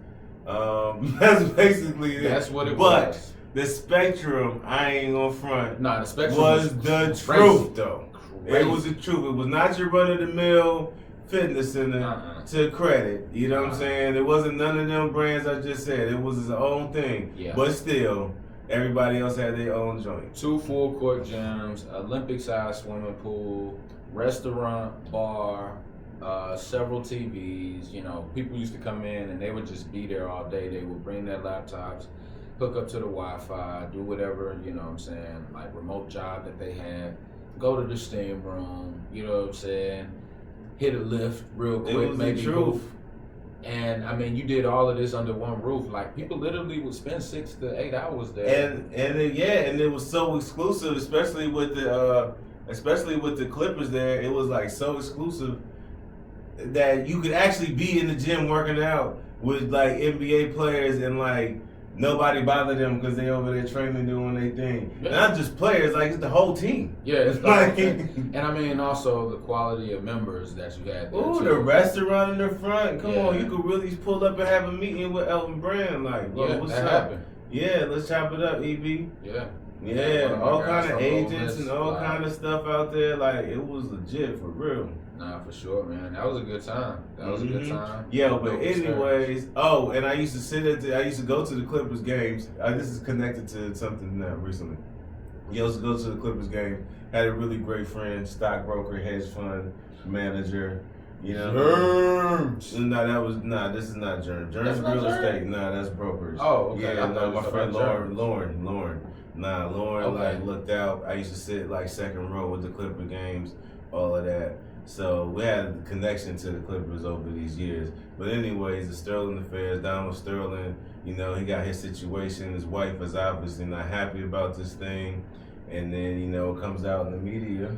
[SPEAKER 2] that's basically it.
[SPEAKER 3] That's what it
[SPEAKER 2] but
[SPEAKER 3] was.
[SPEAKER 2] the spectrum, I ain't gonna front,
[SPEAKER 3] Nah, the spectrum
[SPEAKER 2] was the
[SPEAKER 3] crazy.
[SPEAKER 2] truth though.
[SPEAKER 3] Crazy.
[SPEAKER 2] It was the truth. It was not your run of the mill fitness center to credit. You know what I'm saying? It wasn't none of them brands I just said. It was his own thing.
[SPEAKER 3] Yeah.
[SPEAKER 2] But still, everybody else had their own joint.
[SPEAKER 3] 2 full court gyms, Olympic-sized swimming pool, restaurant, bar, several TVs. You know, people used to come in and they would just be there all day. They would bring their laptops, hook up to the Wi-Fi, do whatever, you know what I'm saying, like remote job that they had, go to the steam room, you know what I'm saying, hit a lift real quick,
[SPEAKER 2] It was
[SPEAKER 3] maybe
[SPEAKER 2] the truth.
[SPEAKER 3] move. And I mean, you did all of this under one roof. Like people literally would spend 6 to 8 hours there.
[SPEAKER 2] And it was so exclusive, especially with the Clippers there. It was like so exclusive that you could actually be in the gym working out with like NBA players and like nobody bothered them because they over there training doing their thing.
[SPEAKER 3] Yeah.
[SPEAKER 2] Not just players, like it's the whole team.
[SPEAKER 3] Yeah, it's the
[SPEAKER 2] Like-
[SPEAKER 3] whole thing. And I mean, also the quality of members that you had there
[SPEAKER 2] Ooh,
[SPEAKER 3] too.
[SPEAKER 2] the restaurant in the front. Come
[SPEAKER 3] Yeah.
[SPEAKER 2] on, you could really pull up and have a meeting with Elton Brand. Like, bro,
[SPEAKER 3] Yeah,
[SPEAKER 2] what's
[SPEAKER 3] that
[SPEAKER 2] up?
[SPEAKER 3] happened.
[SPEAKER 2] Yeah, let's chop it up, EB.
[SPEAKER 3] Yeah.
[SPEAKER 2] Yeah,
[SPEAKER 3] one of my
[SPEAKER 2] all
[SPEAKER 3] guys
[SPEAKER 2] kind of
[SPEAKER 3] from
[SPEAKER 2] agents
[SPEAKER 3] Ole Miss,
[SPEAKER 2] and all
[SPEAKER 3] like-
[SPEAKER 2] kind of stuff out there. Like, it was legit for real.
[SPEAKER 3] Nah, for sure, man. That was a good time. That was a good
[SPEAKER 2] Mhm.
[SPEAKER 3] time.
[SPEAKER 2] Yeah,
[SPEAKER 3] Dope
[SPEAKER 2] but
[SPEAKER 3] experience.
[SPEAKER 2] anyways, and I used to go to the Clippers games. This is connected to something now recently. I used to go to the Clippers game. Had a really great friend, stockbroker, hedge fund manager. You know,
[SPEAKER 3] Germs.
[SPEAKER 2] This is not Germs. Germs
[SPEAKER 3] That's not
[SPEAKER 2] real
[SPEAKER 3] Germs?
[SPEAKER 2] estate. Nah, that's brokers.
[SPEAKER 3] Oh, okay. I
[SPEAKER 2] Yeah,
[SPEAKER 3] thought
[SPEAKER 2] no,
[SPEAKER 3] it
[SPEAKER 2] my
[SPEAKER 3] was
[SPEAKER 2] friend
[SPEAKER 3] about Germs.
[SPEAKER 2] Lauren. Nah, Lauren
[SPEAKER 3] Okay.
[SPEAKER 2] like looked out. I used to sit like second row with the Clipper games, all of that. So we had a connection to the Clippers over these years. But anyways, the Sterling affairs, Donald Sterling, you know, he got his situation. His wife is obviously not happy about this thing. And then, you know, it comes out in the media,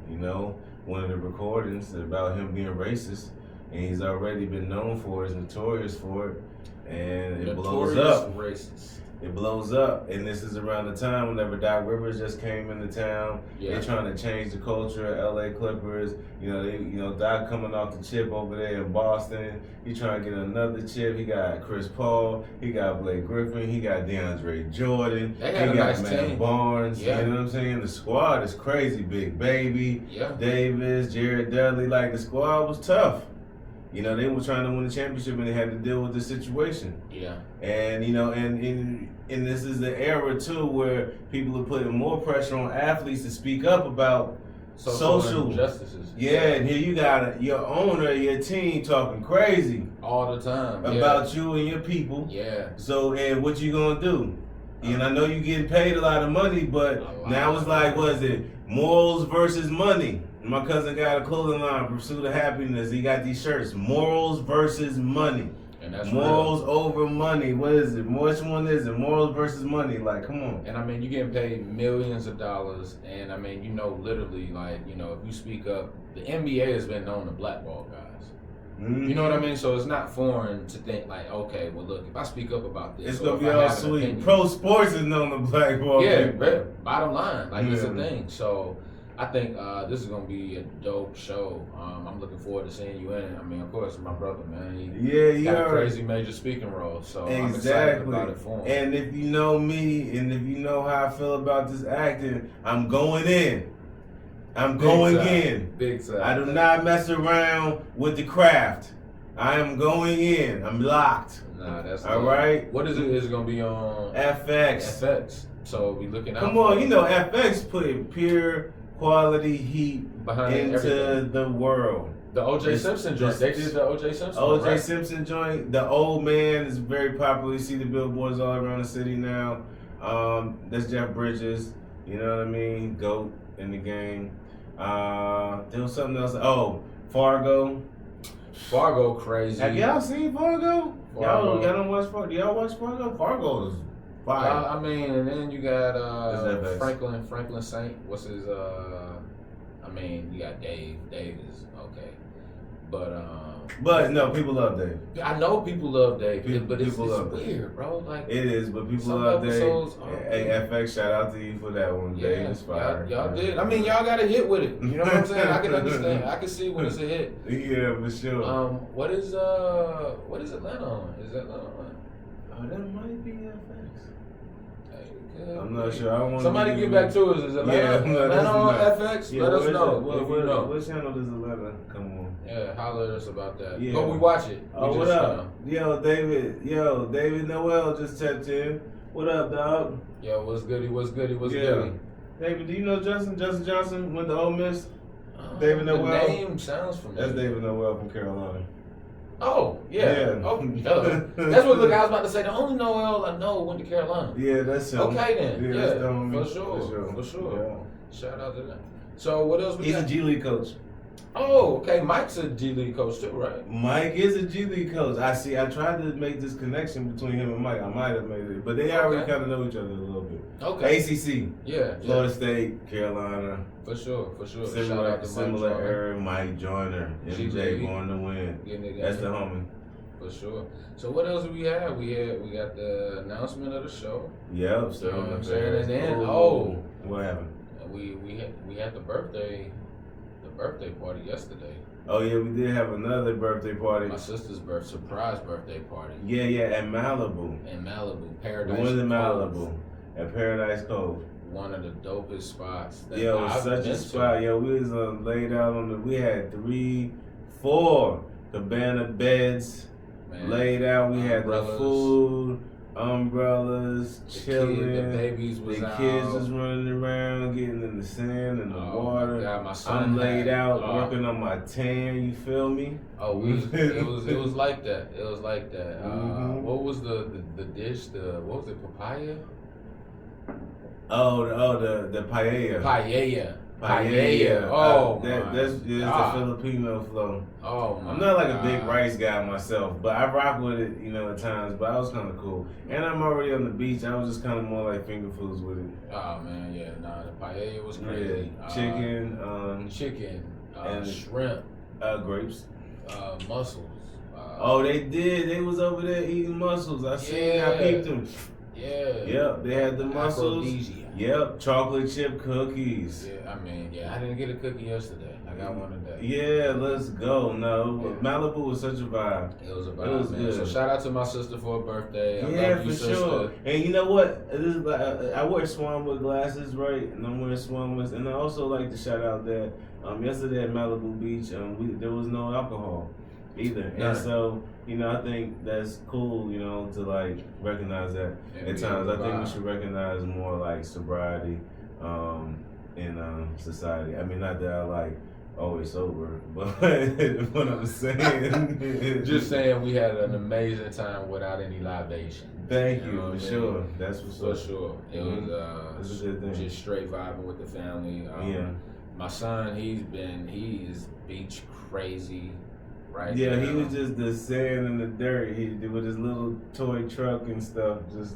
[SPEAKER 2] you know, one of the recordings about him being racist. And he's already been known for it, he's notorious for it. And it blows
[SPEAKER 3] Notorious
[SPEAKER 2] up.
[SPEAKER 3] Racist.
[SPEAKER 2] It blows up, and this is around the time whenever Doc Rivers just came into town.
[SPEAKER 3] Yeah.
[SPEAKER 2] They're trying to change the culture of LA Clippers. Doc coming off the chip over there in Boston. He trying to get another chip. He got Chris Paul. He got Blake Griffin. He got DeAndre Jordan.
[SPEAKER 3] They got
[SPEAKER 2] he
[SPEAKER 3] a
[SPEAKER 2] got
[SPEAKER 3] nice
[SPEAKER 2] Matt
[SPEAKER 3] team.
[SPEAKER 2] Barnes.
[SPEAKER 3] Yeah.
[SPEAKER 2] You know what I'm saying? The squad is crazy. Big Baby,
[SPEAKER 3] Yeah.
[SPEAKER 2] Davis, Jared Dudley. Like the squad was tough. You know, they were trying to win the championship and they had to deal with the situation.
[SPEAKER 3] Yeah.
[SPEAKER 2] And you know, and this is the era too where people are putting more pressure on athletes to speak up about social
[SPEAKER 3] injustices.
[SPEAKER 2] Yeah, and here you got your owner, your team talking crazy
[SPEAKER 3] All the time.
[SPEAKER 2] about you and your people.
[SPEAKER 3] Yeah.
[SPEAKER 2] So, and what you gonna do? And I know you getting paid a lot of money, but now it's like, what is it? Morals versus money. My cousin got a clothing line, Pursuit of Happiness. He got these shirts. Morals versus money.
[SPEAKER 3] And that's
[SPEAKER 2] Morals
[SPEAKER 3] real.
[SPEAKER 2] over money. What is it? Which one is it? Morals versus money. Like, come on.
[SPEAKER 3] And I mean, you're getting paid millions of dollars. And I mean, you know, literally, like, you know, if you speak up, the NBA has been known to blackball guys.
[SPEAKER 2] Mm-hmm.
[SPEAKER 3] You know what I mean? So it's not foreign to think like, okay, well, look, if I speak up about this,
[SPEAKER 2] It's
[SPEAKER 3] or
[SPEAKER 2] gonna
[SPEAKER 3] if
[SPEAKER 2] be
[SPEAKER 3] I
[SPEAKER 2] all
[SPEAKER 3] have an
[SPEAKER 2] sweet.
[SPEAKER 3] opinion-
[SPEAKER 2] Pro sports is known to blackball.
[SPEAKER 3] Yeah,
[SPEAKER 2] people.
[SPEAKER 3] but bottom line, like it's a
[SPEAKER 2] Yeah.
[SPEAKER 3] thing. So I think this is gonna be a dope show. I'm looking forward to seeing you in it. I mean, of course, my brother, man, he
[SPEAKER 2] Yeah, you
[SPEAKER 3] got a
[SPEAKER 2] already.
[SPEAKER 3] crazy major speaking role. So I'm excited
[SPEAKER 2] Exactly.
[SPEAKER 3] about it for him.
[SPEAKER 2] And if you know me, and if you know how I feel about this acting, I'm going in. I'm going in.
[SPEAKER 3] Big time.
[SPEAKER 2] I do not mess around with the craft. I am going in. I'm locked.
[SPEAKER 3] Nah, that's
[SPEAKER 2] All
[SPEAKER 3] dope.
[SPEAKER 2] right.
[SPEAKER 3] What is it? Is it gonna be on
[SPEAKER 2] FX.
[SPEAKER 3] FX? So we looking out.
[SPEAKER 2] Come
[SPEAKER 3] for
[SPEAKER 2] on,
[SPEAKER 3] it.
[SPEAKER 2] you know FX putting pure quality heat
[SPEAKER 3] Behind
[SPEAKER 2] into
[SPEAKER 3] everything.
[SPEAKER 2] the world.
[SPEAKER 3] The O.J.
[SPEAKER 2] It's-
[SPEAKER 3] Simpson joint. They did the O.J. Simpson.
[SPEAKER 2] O.J.
[SPEAKER 3] right?
[SPEAKER 2] Simpson joint. The Old Man is very popular. You see the billboards all around the city now. That's Jeff Bridges. You know what I mean? GOAT in the game. There was something else. Oh, Fargo.
[SPEAKER 3] Fargo crazy.
[SPEAKER 2] Have y'all seen Fargo?
[SPEAKER 3] Fargo.
[SPEAKER 2] Y'all don't watch Fargo? Do y'all watch Fargo? Fargo is Fire.
[SPEAKER 3] I mean, and then you got
[SPEAKER 2] FX.
[SPEAKER 3] Franklin Saint. What's his? I mean, you got Dave. Dave is okay,
[SPEAKER 2] But no, people love Dave.
[SPEAKER 3] I know people love Dave, but it's
[SPEAKER 2] People love
[SPEAKER 3] weird, bro. Like
[SPEAKER 2] It is, but people
[SPEAKER 3] some
[SPEAKER 2] love Dave.
[SPEAKER 3] episodes are
[SPEAKER 2] Hey, FX, shout out to you for that one.
[SPEAKER 3] yeah,
[SPEAKER 2] Dave is fire.
[SPEAKER 3] y'all did. I mean, y'all got a hit with it. You know what I'm saying? I can understand. I can see when it's a hit.
[SPEAKER 2] Yeah, for sure.
[SPEAKER 3] What is Atlanta on? Is Atlanta on?
[SPEAKER 2] Oh, that might be FX.
[SPEAKER 3] Hey,
[SPEAKER 2] I'm not sure. I don't want
[SPEAKER 3] Somebody get back to us. Is Atlanta,
[SPEAKER 2] no,
[SPEAKER 3] Atlanta on FX?
[SPEAKER 2] Yeah,
[SPEAKER 3] Let us
[SPEAKER 2] where's
[SPEAKER 3] know.
[SPEAKER 2] that?
[SPEAKER 3] If you know.
[SPEAKER 2] What channel does Atlanta come on?
[SPEAKER 3] Yeah, holler at us about that.
[SPEAKER 2] Yeah.
[SPEAKER 3] But we watch it.
[SPEAKER 2] Oh,
[SPEAKER 3] We
[SPEAKER 2] what
[SPEAKER 3] just,
[SPEAKER 2] up? Yo, David Noel just tapped in. What up, dog?
[SPEAKER 3] Yo, what's goody? What's goody? What's
[SPEAKER 2] Yeah.
[SPEAKER 3] goody?
[SPEAKER 2] David, do you know Justin? Justin Johnson went to Ole Miss? David Noel?
[SPEAKER 3] The name sounds familiar.
[SPEAKER 2] That's David Noel from Carolina.
[SPEAKER 3] Oh, yeah.
[SPEAKER 2] Yeah.
[SPEAKER 3] Oh, duh. That's what, look, I was about to say. The only Noel I know went to Carolina.
[SPEAKER 2] Yeah, that's him.
[SPEAKER 3] Okay, then.
[SPEAKER 2] Yeah,
[SPEAKER 3] Yeah,
[SPEAKER 2] that's the homie.
[SPEAKER 3] for sure.
[SPEAKER 2] Yeah.
[SPEAKER 3] Shout out to them. So, what else we
[SPEAKER 2] He's
[SPEAKER 3] got?
[SPEAKER 2] a G League coach.
[SPEAKER 3] Oh, okay. Mike's a G League coach too, right?
[SPEAKER 2] Mike is a G League coach. I tried to make this connection between him and Mike. I might have made it, but they already
[SPEAKER 3] Okay.
[SPEAKER 2] kind of know each other a little bit.
[SPEAKER 3] Okay.
[SPEAKER 2] ACC,
[SPEAKER 3] Yeah.
[SPEAKER 2] Florida State, Carolina.
[SPEAKER 3] For sure. Shout
[SPEAKER 2] Similar,
[SPEAKER 3] out to
[SPEAKER 2] similar
[SPEAKER 3] Mike Joyner.
[SPEAKER 2] era. Mike Joyner,
[SPEAKER 3] G
[SPEAKER 2] MJ
[SPEAKER 3] League.
[SPEAKER 2] going to win.
[SPEAKER 3] Getting it
[SPEAKER 2] That's the
[SPEAKER 3] done.
[SPEAKER 2] homie.
[SPEAKER 3] For sure. So what else do we have? We got the announcement of the show.
[SPEAKER 2] Yep. So
[SPEAKER 3] You know what I'm saying? And then,
[SPEAKER 2] what happened?
[SPEAKER 3] We had the birthday party yesterday.
[SPEAKER 2] Oh yeah, we did have another birthday party.
[SPEAKER 3] My sister's surprise birthday party
[SPEAKER 2] Yeah, at Malibu.
[SPEAKER 3] in Malibu,
[SPEAKER 2] The
[SPEAKER 3] Paradise.
[SPEAKER 2] one in
[SPEAKER 3] Cove.
[SPEAKER 2] Malibu at Paradise Cove.
[SPEAKER 3] One of the dopest spots. That
[SPEAKER 2] Yo, it was
[SPEAKER 3] I've
[SPEAKER 2] such
[SPEAKER 3] been
[SPEAKER 2] a
[SPEAKER 3] to.
[SPEAKER 2] spot. Yo, we was laid out on we had 4 cabana beds
[SPEAKER 3] Man,
[SPEAKER 2] laid out. We had the
[SPEAKER 3] umbrellas.
[SPEAKER 2] food, umbrellas,
[SPEAKER 3] The
[SPEAKER 2] chilling.
[SPEAKER 3] the babies was
[SPEAKER 2] The
[SPEAKER 3] out.
[SPEAKER 2] kids was running around, getting in the sand and the
[SPEAKER 3] Oh
[SPEAKER 2] water.
[SPEAKER 3] my God, my son
[SPEAKER 2] I'm laid
[SPEAKER 3] had-
[SPEAKER 2] out,
[SPEAKER 3] oh.
[SPEAKER 2] working on my tan. You feel me?
[SPEAKER 3] Oh, it was like that. It was like that.
[SPEAKER 2] Mhm.
[SPEAKER 3] What was the dish? What was it? Papaya?
[SPEAKER 2] The paella.
[SPEAKER 3] Paella.
[SPEAKER 2] Paella.
[SPEAKER 3] Oh,
[SPEAKER 2] that's the
[SPEAKER 3] God.
[SPEAKER 2] Filipino flow.
[SPEAKER 3] Oh my
[SPEAKER 2] I'm not like a big
[SPEAKER 3] God.
[SPEAKER 2] rice guy myself, but I rock with it, at times. But I was kind of cool, and I'm already on the beach. I was just kind of more like finger foods with it.
[SPEAKER 3] Oh man, yeah, nah, the paella was crazy.
[SPEAKER 2] Yeah, chicken,
[SPEAKER 3] And shrimp,
[SPEAKER 2] grapes.
[SPEAKER 3] mussels.
[SPEAKER 2] Oh, they did. They was over there eating mussels. I seen. I
[SPEAKER 3] Yeah.
[SPEAKER 2] peeped them.
[SPEAKER 3] Yeah.
[SPEAKER 2] Yep, they had the mussels.
[SPEAKER 3] Aphrodisiac.
[SPEAKER 2] Yep, chocolate chip cookies.
[SPEAKER 3] Yeah, I mean, I didn't get a cookie yesterday. I got one today.
[SPEAKER 2] Yeah, let's go. No,
[SPEAKER 3] Yeah.
[SPEAKER 2] Malibu was such a vibe.
[SPEAKER 3] It was a
[SPEAKER 2] It
[SPEAKER 3] vibe,
[SPEAKER 2] was
[SPEAKER 3] man.
[SPEAKER 2] good.
[SPEAKER 3] So shout out to my sister for her birthday. I
[SPEAKER 2] Yeah,
[SPEAKER 3] love
[SPEAKER 2] for
[SPEAKER 3] you, sister.
[SPEAKER 2] sure. And you know what? This is like, I wear Swanwood glasses, right? And I'm wearing Swanwoods. And I also like to shout out that yesterday at Malibu Beach, there was no alcohol either.
[SPEAKER 3] None.
[SPEAKER 2] And so, I think that's cool, to like recognize that
[SPEAKER 3] And
[SPEAKER 2] at
[SPEAKER 3] be
[SPEAKER 2] times. I think we
[SPEAKER 3] vibe.
[SPEAKER 2] should recognize more like sobriety in society. I mean, not that I like always sober, but what I'm saying.
[SPEAKER 3] Just saying, we had an amazing time without any libation.
[SPEAKER 2] Thank
[SPEAKER 3] You
[SPEAKER 2] you,
[SPEAKER 3] know what I
[SPEAKER 2] for
[SPEAKER 3] mean?
[SPEAKER 2] sure. That's what's
[SPEAKER 3] For
[SPEAKER 2] up.
[SPEAKER 3] sure. It
[SPEAKER 2] Mhm.
[SPEAKER 3] was
[SPEAKER 2] It's a good thing.
[SPEAKER 3] just straight vibing with the family.
[SPEAKER 2] Yeah.
[SPEAKER 3] My son, he is beach crazy right
[SPEAKER 2] Yeah,
[SPEAKER 3] now.
[SPEAKER 2] he was just the sand and the dirt. He with his little toy truck and stuff, just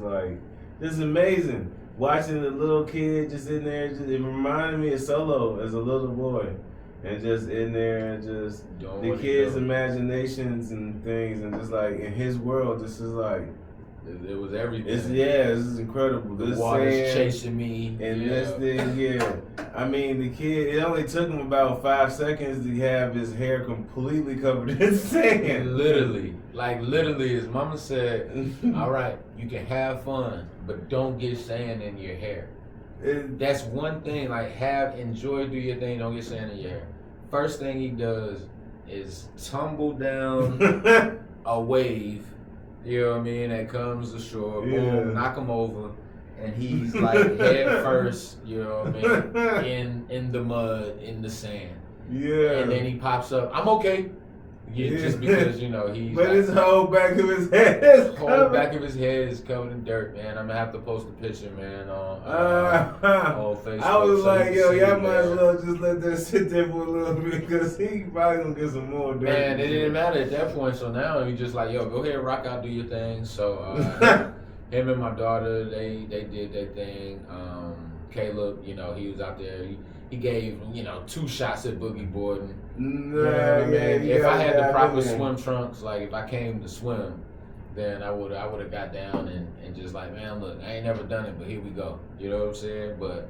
[SPEAKER 2] amazing. Watching the little kid just in there, it reminded me of Solo as a little boy, and just in there, and just
[SPEAKER 3] Doing
[SPEAKER 2] the
[SPEAKER 3] what he
[SPEAKER 2] kids'
[SPEAKER 3] do.
[SPEAKER 2] imaginations and things, and just like in his world, this is like
[SPEAKER 3] It was everything.
[SPEAKER 2] this is incredible.
[SPEAKER 3] The
[SPEAKER 2] This
[SPEAKER 3] water's
[SPEAKER 2] sand,
[SPEAKER 3] chasing me.
[SPEAKER 2] and
[SPEAKER 3] yeah.
[SPEAKER 2] this thing, yeah. I mean, the kid, it only took him about 5 seconds to have his hair completely covered in sand.
[SPEAKER 3] Literally, his mama said, all right, you can have fun, but don't get sand in your hair. That's one thing, enjoy, do your thing, don't get sand in your hair. First thing he does is tumble down a wave, you know what I mean, that comes ashore,
[SPEAKER 2] Yeah.
[SPEAKER 3] boom, knock him over, and he's like head first, you know what I mean, in the mud, in the sand.
[SPEAKER 2] Yeah.
[SPEAKER 3] And then he pops up, I'm okay. Yeah, just because, he's
[SPEAKER 2] But
[SPEAKER 3] like,
[SPEAKER 2] his whole back of his head is
[SPEAKER 3] whole
[SPEAKER 2] covered.
[SPEAKER 3] back of his head is covered in dirt, man. I'm gonna have to post a picture, man, on Facebook.
[SPEAKER 2] I was
[SPEAKER 3] so
[SPEAKER 2] like,
[SPEAKER 3] you
[SPEAKER 2] yo,
[SPEAKER 3] can see
[SPEAKER 2] y'all
[SPEAKER 3] it,
[SPEAKER 2] might as
[SPEAKER 3] man.
[SPEAKER 2] well just let that sit there for a little bit because he probably gonna get some more dirt.
[SPEAKER 3] Man, it didn't matter at that point. So now he just like, yo, go ahead, rock out, do your thing. So him and my daughter, they did their thing. Caleb, you know, he was out there. He gave, you know, 2 shots at boogie boarding.
[SPEAKER 2] Nah,
[SPEAKER 3] You know what I mean? If I had the proper
[SPEAKER 2] swim.
[SPEAKER 3] swim trunks, like if I came to swim, then I would have got down and just like, man, look, I ain't never done it, but here we go. You know what I'm saying? But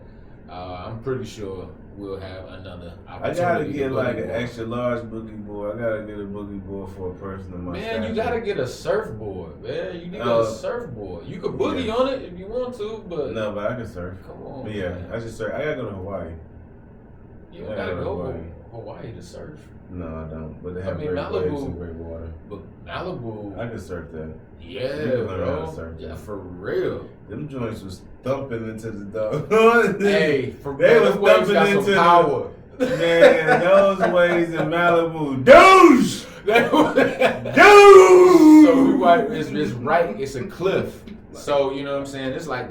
[SPEAKER 3] I'm pretty sure we'll have another opportunity.
[SPEAKER 2] I gotta get
[SPEAKER 3] to
[SPEAKER 2] like
[SPEAKER 3] boogie
[SPEAKER 2] an
[SPEAKER 3] board.
[SPEAKER 2] extra large boogie board. I gotta get a boogie board for a person in my
[SPEAKER 3] Man, you
[SPEAKER 2] stature.
[SPEAKER 3] gotta get a surfboard, man. You need a surfboard. You could boogie
[SPEAKER 2] yeah.
[SPEAKER 3] on it if you want to, but
[SPEAKER 2] No, but I can surf.
[SPEAKER 3] come on.
[SPEAKER 2] But yeah,
[SPEAKER 3] man.
[SPEAKER 2] I just surf. I gotta go to Hawaii.
[SPEAKER 3] You
[SPEAKER 2] I
[SPEAKER 3] don't gotta
[SPEAKER 2] gotta
[SPEAKER 3] go
[SPEAKER 2] Hawaii.
[SPEAKER 3] to Hawaii to surf.
[SPEAKER 2] No, I don't. But they
[SPEAKER 3] I
[SPEAKER 2] have
[SPEAKER 3] mean,
[SPEAKER 2] great
[SPEAKER 3] Malibu-
[SPEAKER 2] waves and great water.
[SPEAKER 3] But Malibu,
[SPEAKER 2] I can surf that.
[SPEAKER 3] yeah,
[SPEAKER 2] You can learn how to
[SPEAKER 3] bro.
[SPEAKER 2] surf.
[SPEAKER 3] Yeah, for real.
[SPEAKER 2] Them joints was thumping into the dog.
[SPEAKER 3] Hey, for
[SPEAKER 2] They
[SPEAKER 3] real,
[SPEAKER 2] was
[SPEAKER 3] them waves
[SPEAKER 2] thumping
[SPEAKER 3] got
[SPEAKER 2] into
[SPEAKER 3] some power.
[SPEAKER 2] Man, those waves in Malibu. Douche!
[SPEAKER 3] So
[SPEAKER 2] Douche!
[SPEAKER 3] we right, it's right, it's a cliff. So you know what I'm saying? It's like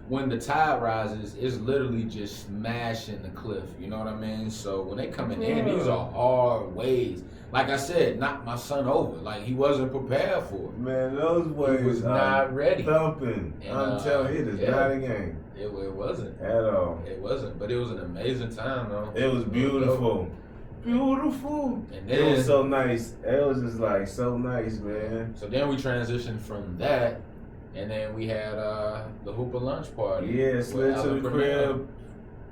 [SPEAKER 3] when the tide rises, it's literally just smashing the cliff. You know what I mean? So when they coming in, these are hard waves. Like I said, knocked my son over. Like he wasn't prepared for it.
[SPEAKER 2] Man, those
[SPEAKER 3] He
[SPEAKER 2] waves
[SPEAKER 3] was
[SPEAKER 2] are
[SPEAKER 3] not ready.
[SPEAKER 2] thumping.
[SPEAKER 3] And,
[SPEAKER 2] I'm telling you, it is
[SPEAKER 3] yeah.
[SPEAKER 2] not a game
[SPEAKER 3] It wasn't.
[SPEAKER 2] at all.
[SPEAKER 3] It wasn't. But it was an amazing time though.
[SPEAKER 2] It was beautiful. Beautiful.
[SPEAKER 3] And
[SPEAKER 2] It was
[SPEAKER 3] then
[SPEAKER 2] so nice. It was just like so nice, man.
[SPEAKER 3] so then we transitioned from that, and then we had the Hooper lunch party.
[SPEAKER 2] Yeah,
[SPEAKER 3] with
[SPEAKER 2] slid to
[SPEAKER 3] Alan
[SPEAKER 2] the
[SPEAKER 3] Cornell.
[SPEAKER 2] crib,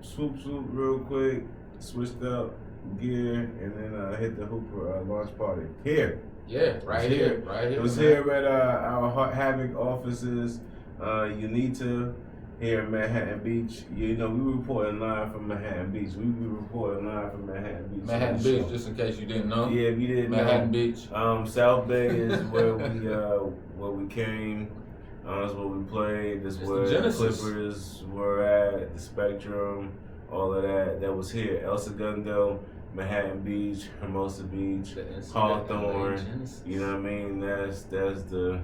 [SPEAKER 2] swoop real quick, switched up gear, and then hit the Hooper launch party. Here.
[SPEAKER 3] Yeah, right
[SPEAKER 2] It's
[SPEAKER 3] here, right here.
[SPEAKER 2] It was
[SPEAKER 3] man.
[SPEAKER 2] here at our Havoc offices. You need to here in Manhattan Beach. You know, we reporting live from Manhattan Beach. We be reporting live from Manhattan Beach.
[SPEAKER 3] Manhattan Beach, just in case you didn't know.
[SPEAKER 2] Yeah, we didn't
[SPEAKER 3] Manhattan
[SPEAKER 2] know.
[SPEAKER 3] Beach.
[SPEAKER 2] South Bay is where we came. That's where we played. That's
[SPEAKER 3] It's the
[SPEAKER 2] where the
[SPEAKER 3] Genesis.
[SPEAKER 2] Clippers were at. The Spectrum, all of that. That was here. El Segundo, Manhattan Beach, Hermosa Beach,
[SPEAKER 3] The NCAA
[SPEAKER 2] Hawthorne.
[SPEAKER 3] Genesis.
[SPEAKER 2] You know what I mean? That's the.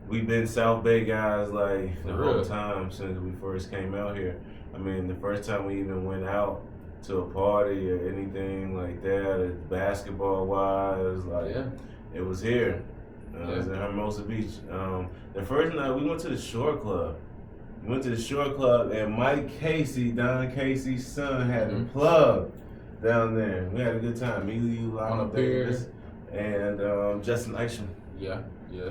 [SPEAKER 2] We've been South Bay guys like the
[SPEAKER 3] For
[SPEAKER 2] whole
[SPEAKER 3] real.
[SPEAKER 2] time since we first came out here. I mean, the first time we even went out to a party or anything like that, basketball wise, like
[SPEAKER 3] Yeah.
[SPEAKER 2] it was here. It was
[SPEAKER 3] Yeah.
[SPEAKER 2] in Hermosa Beach. The first night we went to the Shore Club. We went to the Shore Club and Mike Casey, Don Casey's son, had a
[SPEAKER 3] Mhm.
[SPEAKER 2] plug down there. We had a good time. Me, you,
[SPEAKER 3] On
[SPEAKER 2] Lionel
[SPEAKER 3] the pier.
[SPEAKER 2] Davis, and Justin Isham,
[SPEAKER 3] Yeah.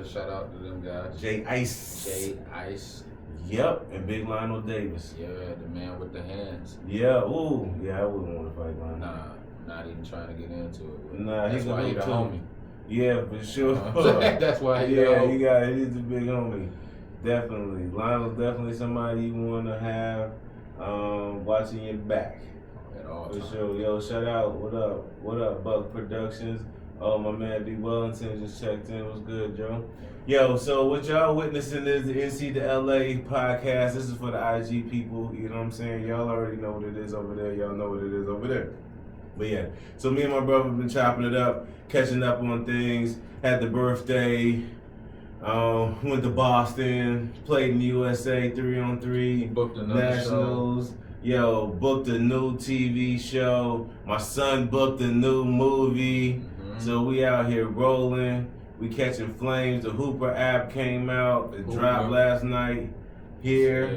[SPEAKER 3] Shout out to them guys.
[SPEAKER 2] Jay Ice.
[SPEAKER 3] Jay Ice.
[SPEAKER 2] Yep, and Big Lionel Davis.
[SPEAKER 3] Yeah, the man with the hands.
[SPEAKER 2] Yeah, ooh, yeah, I wouldn't want to fight Lionel.
[SPEAKER 3] Nah, I'm not even trying to get into it. but
[SPEAKER 2] Nah,
[SPEAKER 3] that's
[SPEAKER 2] he's a
[SPEAKER 3] why he the
[SPEAKER 2] hoop too.
[SPEAKER 3] homie.
[SPEAKER 2] Yeah, for sure.
[SPEAKER 3] That's why he the
[SPEAKER 2] Yeah,
[SPEAKER 3] homie.
[SPEAKER 2] he's a big homie. Definitely. Lionel's definitely somebody you want to have watching your back.
[SPEAKER 3] At all
[SPEAKER 2] For
[SPEAKER 3] times.
[SPEAKER 2] sure. Yo, shout out. What up? What up, Buck Productions? Oh, my man D. Wellington just checked in. What's good, Joe? Yo, so what y'all witnessing is the NC to LA podcast. This is for the IG people. You know what I'm saying? Y'all already know what it is over there. Y'all know what it is over there. But yeah, so me and my brother have been chopping it up, catching up on things. Had the birthday. Went to Boston, played in the USA 3-on-3
[SPEAKER 3] Booked another
[SPEAKER 2] Nationals. Yo, booked a new TV show. My son booked a new movie.
[SPEAKER 3] Mhm.
[SPEAKER 2] So we out here rolling. We catching flames. The Hooper app came out. It dropped
[SPEAKER 3] Hooper.
[SPEAKER 2] last night here.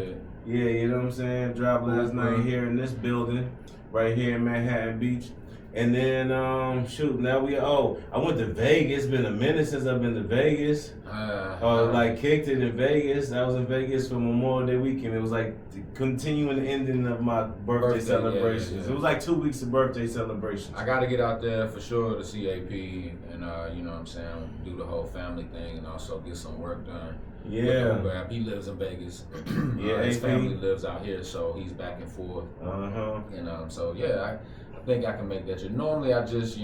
[SPEAKER 3] Yeah.
[SPEAKER 2] Yeah, you know what I'm saying? Dropped last
[SPEAKER 3] Hooper.
[SPEAKER 2] night here in this building, right here in Manhattan Beach. And then, I went to Vegas. It's been a minute since I've been to Vegas. Kicked it in Vegas. I was in Vegas for Memorial Day weekend. It was like the continuing ending of my birthday
[SPEAKER 3] yeah,
[SPEAKER 2] celebrations.
[SPEAKER 3] yeah.
[SPEAKER 2] It was like 2 weeks of birthday celebrations.
[SPEAKER 3] I got to get out there for sure to see AP and, you know what I'm saying, do the whole family thing and also get some work done.
[SPEAKER 2] Yeah.
[SPEAKER 3] But he lives in Vegas.
[SPEAKER 2] Yeah,
[SPEAKER 3] his
[SPEAKER 2] AP.
[SPEAKER 3] family lives out here, so he's back and forth.
[SPEAKER 2] Uh-huh.
[SPEAKER 3] And so, yeah, I think I can make that trip. Normally, I just,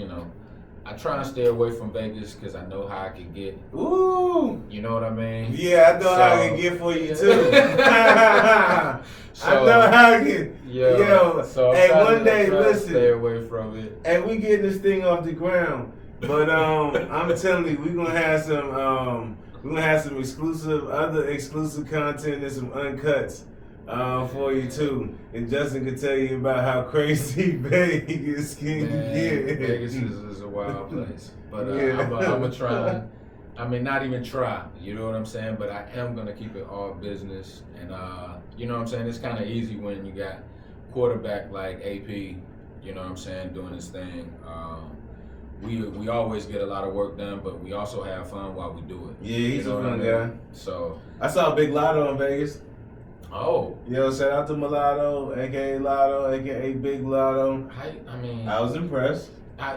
[SPEAKER 3] I try and stay away from Vegas because I know how I could get.
[SPEAKER 2] Ooh.
[SPEAKER 3] You know what I mean?
[SPEAKER 2] Yeah, I know how I
[SPEAKER 3] So-
[SPEAKER 2] can get for you too. I
[SPEAKER 3] So-
[SPEAKER 2] know how I can.
[SPEAKER 3] Yeah.
[SPEAKER 2] Yo,
[SPEAKER 3] So I'm
[SPEAKER 2] hey,
[SPEAKER 3] trying
[SPEAKER 2] one day,
[SPEAKER 3] I'm trying to
[SPEAKER 2] listen.
[SPEAKER 3] stay away from it.
[SPEAKER 2] And we getting this thing off the ground. But I'm telling you, we're gonna have some other exclusive content and some uncuts for you too. And Justin can tell you about how crazy Vegas can
[SPEAKER 3] Man,
[SPEAKER 2] get.
[SPEAKER 3] Vegas is a wild place. But
[SPEAKER 2] Yeah.
[SPEAKER 3] I'm gonna try. I mean, not even try. You know what I'm saying? But I am gonna keep it all business, and you know what I'm saying. It's kind of easy when you got quarterback like AP. You know what I'm saying, doing his thing. We always get a lot of work done, but we also have fun while we do it.
[SPEAKER 2] Yeah, he's
[SPEAKER 3] you know
[SPEAKER 2] a fun
[SPEAKER 3] what I mean?
[SPEAKER 2] guy.
[SPEAKER 3] So,
[SPEAKER 2] I saw Big Lotto in Vegas.
[SPEAKER 3] oh,
[SPEAKER 2] Yo, shout out to Mulatto, aka Lotto, aka Big Lotto.
[SPEAKER 3] I mean,
[SPEAKER 2] I was impressed.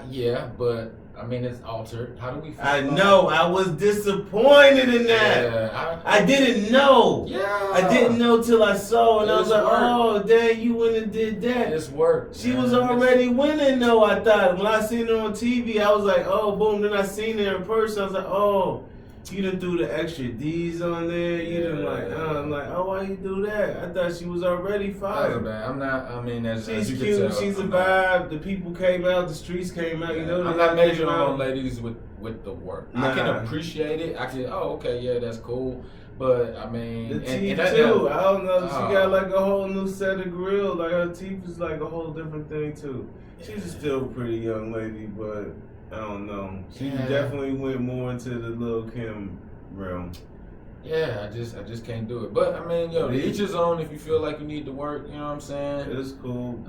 [SPEAKER 3] yeah, but I mean, it's altered. How do we feel
[SPEAKER 2] I
[SPEAKER 3] about
[SPEAKER 2] know. I was disappointed in
[SPEAKER 3] it?
[SPEAKER 2] that.
[SPEAKER 3] Yeah,
[SPEAKER 2] I didn't know.
[SPEAKER 3] yeah.
[SPEAKER 2] I didn't know till I saw, and I was
[SPEAKER 3] It's
[SPEAKER 2] like,
[SPEAKER 3] work.
[SPEAKER 2] "Oh, dang, you went and did that."
[SPEAKER 3] It's work.
[SPEAKER 2] She
[SPEAKER 3] man.
[SPEAKER 2] was already winning, though. I thought when I seen her on TV, I was like, "Oh, boom!" Then I seen her in person. I was like, "Oh, you done threw the extra D's on there. You done like, I'm like, oh, why you do that?" I thought she was already
[SPEAKER 3] That's
[SPEAKER 2] fired.
[SPEAKER 3] bad. I'm not. I mean, as
[SPEAKER 2] She's
[SPEAKER 3] you can
[SPEAKER 2] cute.
[SPEAKER 3] tell,
[SPEAKER 2] She's a
[SPEAKER 3] I'm not-
[SPEAKER 2] vibe. The people came out. The streets came out. You know,
[SPEAKER 3] I'm
[SPEAKER 2] they
[SPEAKER 3] not majoring
[SPEAKER 2] came
[SPEAKER 3] on
[SPEAKER 2] out.
[SPEAKER 3] ladies with the work. I
[SPEAKER 2] Nah.
[SPEAKER 3] can appreciate it. I can. Oh, okay, yeah, that's cool. But I mean,
[SPEAKER 2] The
[SPEAKER 3] and
[SPEAKER 2] teeth
[SPEAKER 3] that-
[SPEAKER 2] too. I don't know. She
[SPEAKER 3] Oh.
[SPEAKER 2] got like a whole new set of grill. Like her teeth is like a whole different thing too. She's still a pretty young lady, but I don't know. She
[SPEAKER 3] Yeah.
[SPEAKER 2] definitely went more into the Lil Kim realm.
[SPEAKER 3] Yeah, I just can't do it. But I mean, yo, to each his own. If you feel like you need to work, you know what I'm saying.
[SPEAKER 2] It's cool.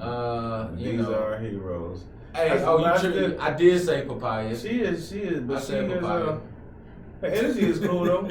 [SPEAKER 3] You
[SPEAKER 2] These
[SPEAKER 3] know.
[SPEAKER 2] are our heroes.
[SPEAKER 3] Hey,
[SPEAKER 2] That's
[SPEAKER 3] oh,
[SPEAKER 2] what I
[SPEAKER 3] you tripped.
[SPEAKER 2] did.
[SPEAKER 3] I did say papaya.
[SPEAKER 2] She is,
[SPEAKER 3] I
[SPEAKER 2] but she
[SPEAKER 3] said
[SPEAKER 2] is.
[SPEAKER 3] papaya.
[SPEAKER 2] Her energy is cool though.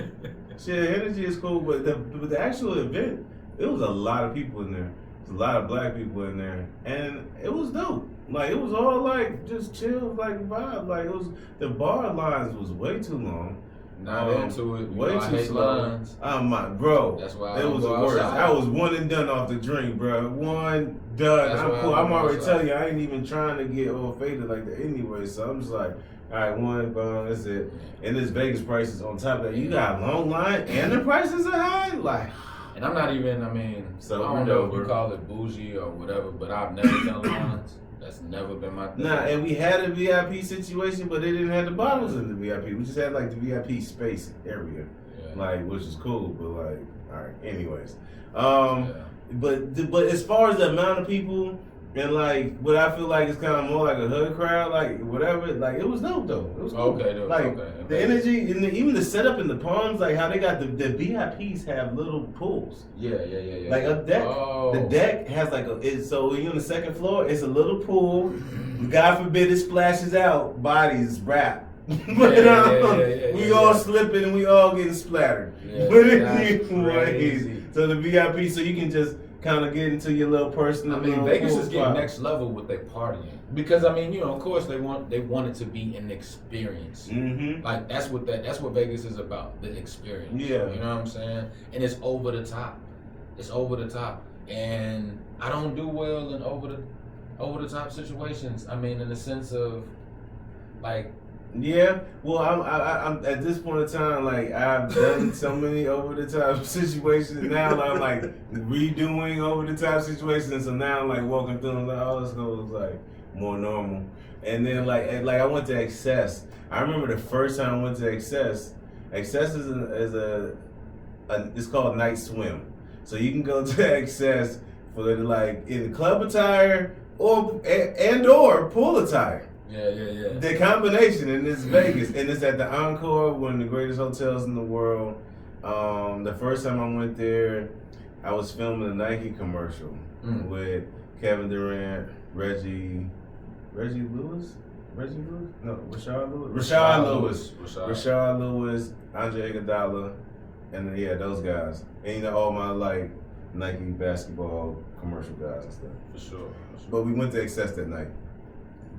[SPEAKER 2] Her energy is cool, but the actual event, it was a lot of people in there. There's a lot of black people in there, and it was dope. Like it was all like just chill, like vibe. Like it was the bar lines was way too long.
[SPEAKER 3] Not into it. You
[SPEAKER 2] Way
[SPEAKER 3] know, I
[SPEAKER 2] too
[SPEAKER 3] hate
[SPEAKER 2] slow.
[SPEAKER 3] lines.
[SPEAKER 2] Oh my, bro.
[SPEAKER 3] That's why I
[SPEAKER 2] it
[SPEAKER 3] don't
[SPEAKER 2] was the
[SPEAKER 3] go
[SPEAKER 2] worst.
[SPEAKER 3] outside.
[SPEAKER 2] I was one and done off the drink, bro. One done.
[SPEAKER 3] That's
[SPEAKER 2] I'm
[SPEAKER 3] why I
[SPEAKER 2] cool.
[SPEAKER 3] don't
[SPEAKER 2] I'm
[SPEAKER 3] go
[SPEAKER 2] already
[SPEAKER 3] outside.
[SPEAKER 2] telling you, I ain't even trying to get all faded like that anyway. So I'm just like, all right, one, boom, that's it. And this Vegas prices on top of that. You got a long line and the prices are high. Like,
[SPEAKER 3] And I'm not even. I mean,
[SPEAKER 2] So
[SPEAKER 3] I
[SPEAKER 2] we're
[SPEAKER 3] don't know if
[SPEAKER 2] over.
[SPEAKER 3] you call it bougie or whatever, but I've never done lines. That's never been my thing.
[SPEAKER 2] nah, and we had a VIP situation, but they didn't have the bottles in the VIP. We just had like the VIP space area.
[SPEAKER 3] Yeah.
[SPEAKER 2] Like, which is cool, but like, all right. Anyways,
[SPEAKER 3] Yeah.
[SPEAKER 2] but as far as the amount of people and like what I feel like is kind of more like a hood crowd, like whatever, like it was dope though. It was cool.
[SPEAKER 3] Okay,
[SPEAKER 2] like
[SPEAKER 3] okay.
[SPEAKER 2] the energy and even the setup in the palms, like how they got the VIPs have little pools.
[SPEAKER 3] Yeah.
[SPEAKER 2] Like a deck,
[SPEAKER 3] Oh.
[SPEAKER 2] the deck has like so when you're on the second floor, it's a little pool. God forbid it splashes out, bodies wrapped. But
[SPEAKER 3] Yeah,
[SPEAKER 2] we all slipping and we all getting splattered.
[SPEAKER 3] Yeah,
[SPEAKER 2] But
[SPEAKER 3] that's
[SPEAKER 2] anyways,
[SPEAKER 3] crazy.
[SPEAKER 2] so the VIP, so you can just kind of get into your little personal.
[SPEAKER 3] I mean,
[SPEAKER 2] little
[SPEAKER 3] Vegas
[SPEAKER 2] pool
[SPEAKER 3] is getting
[SPEAKER 2] spot.
[SPEAKER 3] next level with their partying because I mean, you know, of course they want it to be an experience.
[SPEAKER 2] Mm-hmm.
[SPEAKER 3] Like that's what Vegas is about, the experience.
[SPEAKER 2] Yeah.
[SPEAKER 3] You know what I'm saying? And it's over the top. It's over the top, and I don't do well in over the top situations. I mean, in the sense of like.
[SPEAKER 2] Yeah, well, I'm at this point in time, like I've done so many over the top situations. Now I'm like redoing over the top situations, so now I'm like walking through and like, oh, let's go, it's like more normal. And then like I went to Excess. I remember the first time I went to Excess. Excess is a it's called Night Swim, so you can go to Excess for like in club attire or pool attire.
[SPEAKER 3] Yeah.
[SPEAKER 2] The combination, and it's Vegas, and it's at the Encore, one of the greatest hotels in the world. The first time I went there, I was filming a Nike commercial with Kevin Durant, Reggie Lewis? No, Rashad Lewis, Andre Iguodala, and yeah, those guys. And you know, all my like Nike basketball commercial guys and stuff.
[SPEAKER 3] For sure.
[SPEAKER 2] But we went to Excess that night.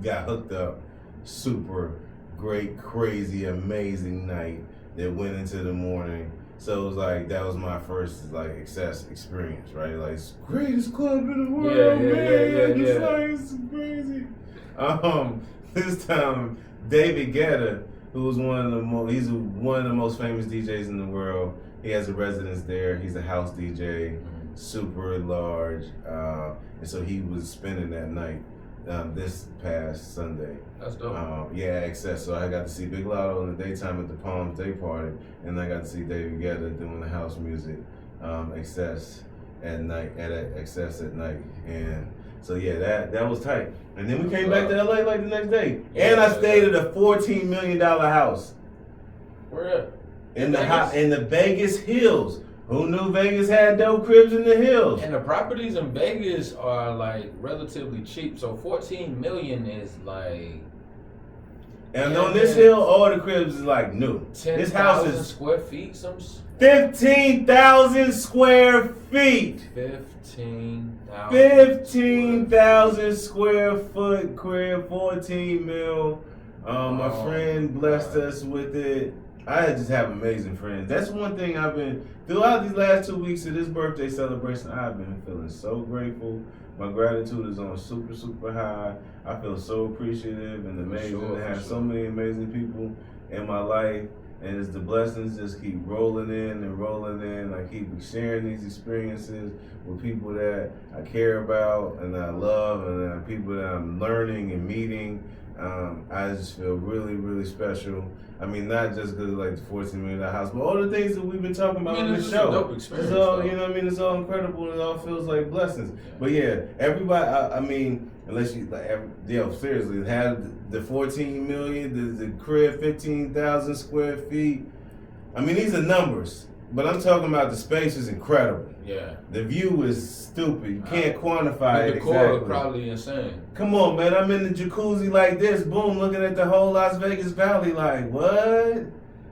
[SPEAKER 2] Got hooked up, super great, crazy, amazing night that went into the morning. So it was like that was my first like Excess experience, right? Like it's the greatest club in the world, man. It's like it's crazy. This time David Guetta, who was one of the most famous DJs in the world. He has a residence there. He's a house DJ, super large, and so he was spending that night. This past Sunday.
[SPEAKER 3] That's dope.
[SPEAKER 2] Excess. So I got to see Big Lotto in the daytime at the Palms Day Party, and I got to see David Guetta doing the house music, Excess at night, Excess at night, and so yeah, that was tight. And then we came back to LA like the next day, and I stayed at a $14 million house.
[SPEAKER 3] Where?
[SPEAKER 2] In the Vegas hills. Who knew Vegas had dope cribs in the hills?
[SPEAKER 3] And the properties in Vegas are like relatively cheap. So 14 million is like.
[SPEAKER 2] And on this hill, all the cribs is like new. This house
[SPEAKER 3] 10,000
[SPEAKER 2] is
[SPEAKER 3] square feet.
[SPEAKER 2] 15,000 square feet. 15,000 square foot crib, 14 mil. My friend blessed us with it. I just have amazing friends. That's one thing I've been, throughout these last 2 weeks of this birthday celebration, I've been feeling so grateful. My gratitude is on super, super high. I feel so appreciative and amazing to have so many amazing people in my life. And as the blessings just keep rolling in and rolling in, I keep sharing these experiences with people that I care about and I love and people that I'm learning and meeting. I just feel really, really special. I mean, not just because of like the $14 million house, but all the things that we've been talking about on this show.
[SPEAKER 3] Dope experience,
[SPEAKER 2] it's all, you know what I mean? It's all incredible and it all feels like blessings. Yeah. But yeah, everybody, I mean, unless you, like, seriously, had the 14 million, the crib, 15,000 square feet. I mean, these are numbers, but I'm talking about the space is incredible.
[SPEAKER 3] Yeah.
[SPEAKER 2] The view is stupid. You can't quantify it
[SPEAKER 3] the decor
[SPEAKER 2] exactly.
[SPEAKER 3] is probably insane.
[SPEAKER 2] Come on, man. I'm in the jacuzzi like this, boom, looking at the whole Las Vegas Valley like, what?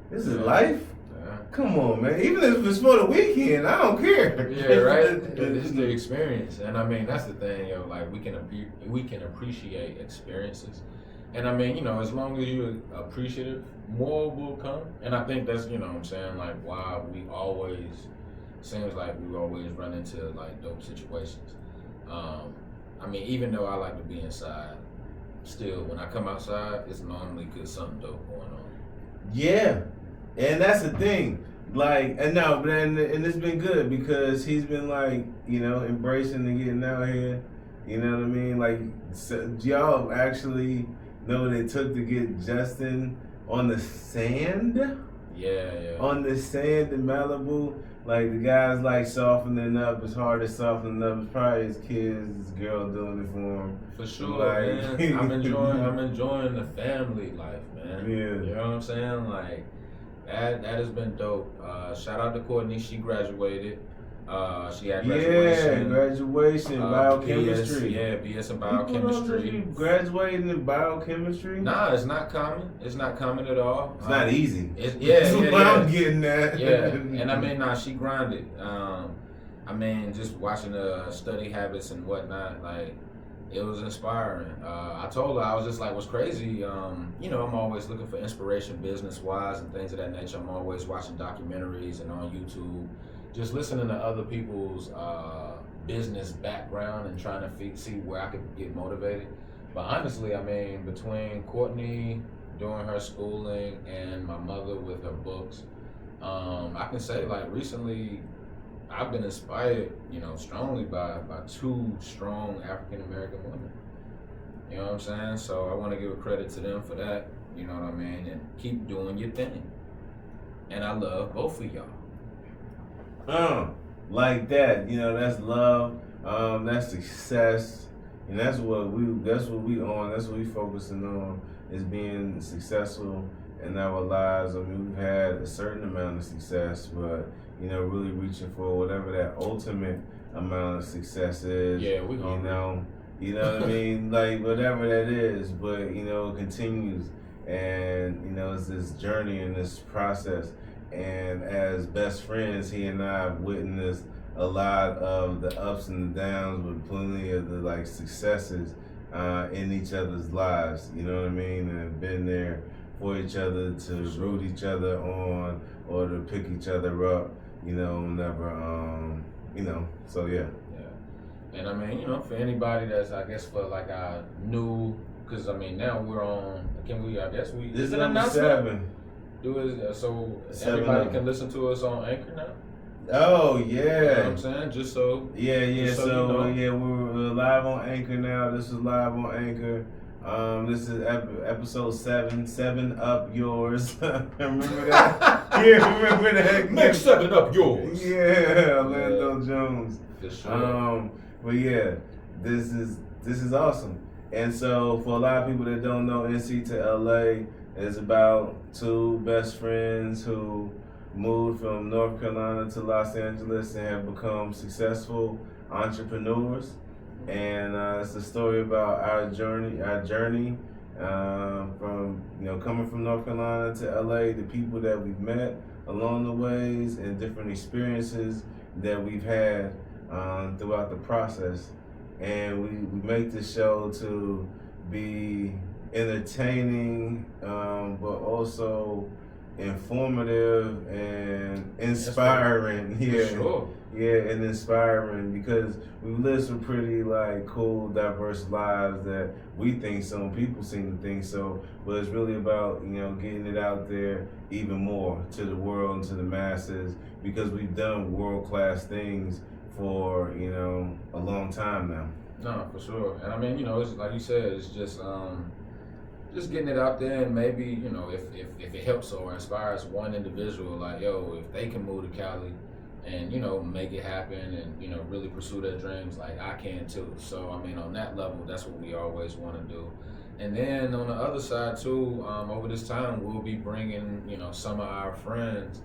[SPEAKER 2] This is life?
[SPEAKER 3] Yeah.
[SPEAKER 2] Come on, man. Even if it's for the weekend, I don't care.
[SPEAKER 3] Yeah, right? It's the experience. And I mean, that's the thing, yo. Like, we can appreciate experiences. And I mean, you know, as long as you're appreciative, more will come. And I think that's, you know what I'm saying, like, why we always, seems like we always run into, like, dope situations. I mean, even though I like to be inside, still, when I come outside, it's normally because something dope going on.
[SPEAKER 2] Yeah. And that's the thing. Like, and it's been good because he's been, like, you know, embracing and getting out here. You know what I mean? Like, so, y'all actually know what it took to get Justin on the sand?
[SPEAKER 3] Yeah.
[SPEAKER 2] On the sand in Malibu. Like, the guy's like softening up. It's hard to soften up. It's probably his kids, his girl doing it for him.
[SPEAKER 3] For sure, like, man. I'm enjoying the family life, man.
[SPEAKER 2] Yeah.
[SPEAKER 3] You know what I'm saying? Like, that has been dope. Shout out to Courtney. She graduated. She had graduation.
[SPEAKER 2] Yeah, graduation, biochemistry.
[SPEAKER 3] BS in biochemistry.
[SPEAKER 2] Graduating in biochemistry?
[SPEAKER 3] Nah, it's not common. It's not common at all.
[SPEAKER 2] It's not easy.
[SPEAKER 3] That's
[SPEAKER 2] what I'm getting at.
[SPEAKER 3] Yeah, and I mean, she grinded. I mean, just watching the study habits and whatnot, like, it was inspiring. I told her, I was just like, what's crazy, you know, I'm always looking for inspiration business-wise and things of that nature. I'm always watching documentaries and on YouTube. Just listening to other people's business background and trying to see where I could get motivated. But honestly, I mean, between Courtney doing her schooling and my mother with her books, I can say, like, recently I've been inspired, you know, strongly by two strong African American women. You know what I'm saying? So I want to give a credit to them for that. You know what I mean? And keep doing your thing. And I love both of y'all.
[SPEAKER 2] Like that, you know, that's love, that's success, and that's what we focusing on, is being successful in our lives. I mean, we've had a certain amount of success, but, you know, really reaching for whatever that ultimate amount of success is.
[SPEAKER 3] Yeah, we
[SPEAKER 2] you know what I mean, like, whatever that is, but, you know, it continues, and, you know, it's this journey and this process. And as best friends, he and I have witnessed a lot of the ups and the downs, with plenty of the, like, successes in each other's lives. You know what I mean? And have been there for each other, to root each other on, or to pick each other up. You know, whenever you know. So yeah.
[SPEAKER 3] Yeah. And I mean, you know, for anybody that's, I guess, for like our new, because I mean, now we're on. This
[SPEAKER 2] is number 7.
[SPEAKER 3] Do it so
[SPEAKER 2] 7
[SPEAKER 3] everybody can listen to us on Anchor now.
[SPEAKER 2] Oh yeah.
[SPEAKER 3] You know what I'm saying? Just so.
[SPEAKER 2] Yeah.
[SPEAKER 3] Just
[SPEAKER 2] So
[SPEAKER 3] you know.
[SPEAKER 2] yeah, we're live on Anchor now. This is live on Anchor. This is episode 7. 7 up yours. Remember that? Yeah, remember that?
[SPEAKER 3] Make 7 up yours.
[SPEAKER 2] Yeah, Orlando Jones.
[SPEAKER 3] For sure.
[SPEAKER 2] But yeah, this is awesome. And so for a lot of people that don't know, NC to LA, It's about two best friends who moved from North Carolina to Los Angeles and have become successful entrepreneurs. And it's a story about our journey from coming from North Carolina to LA, the people that we've met along the ways, and different experiences that we've had throughout the process. And we make this show to be entertaining, but also informative and inspiring. Yeah,
[SPEAKER 3] Sure.
[SPEAKER 2] yeah, and inspiring, because we live some pretty like cool, diverse lives that we think some people seem to think so. But it's really about getting it out there even more to the world and to the masses, because we've done world class things for a long time now.
[SPEAKER 3] No, for sure. And I mean, it's like you said, it's just getting it out there, and maybe if it helps or inspires one individual, like if they can move to Cali and make it happen, and really pursue their dreams, like I can too. So I mean, on that level, that's what we always want to do. And then on the other side too, over this time, we'll be bringing some of our friends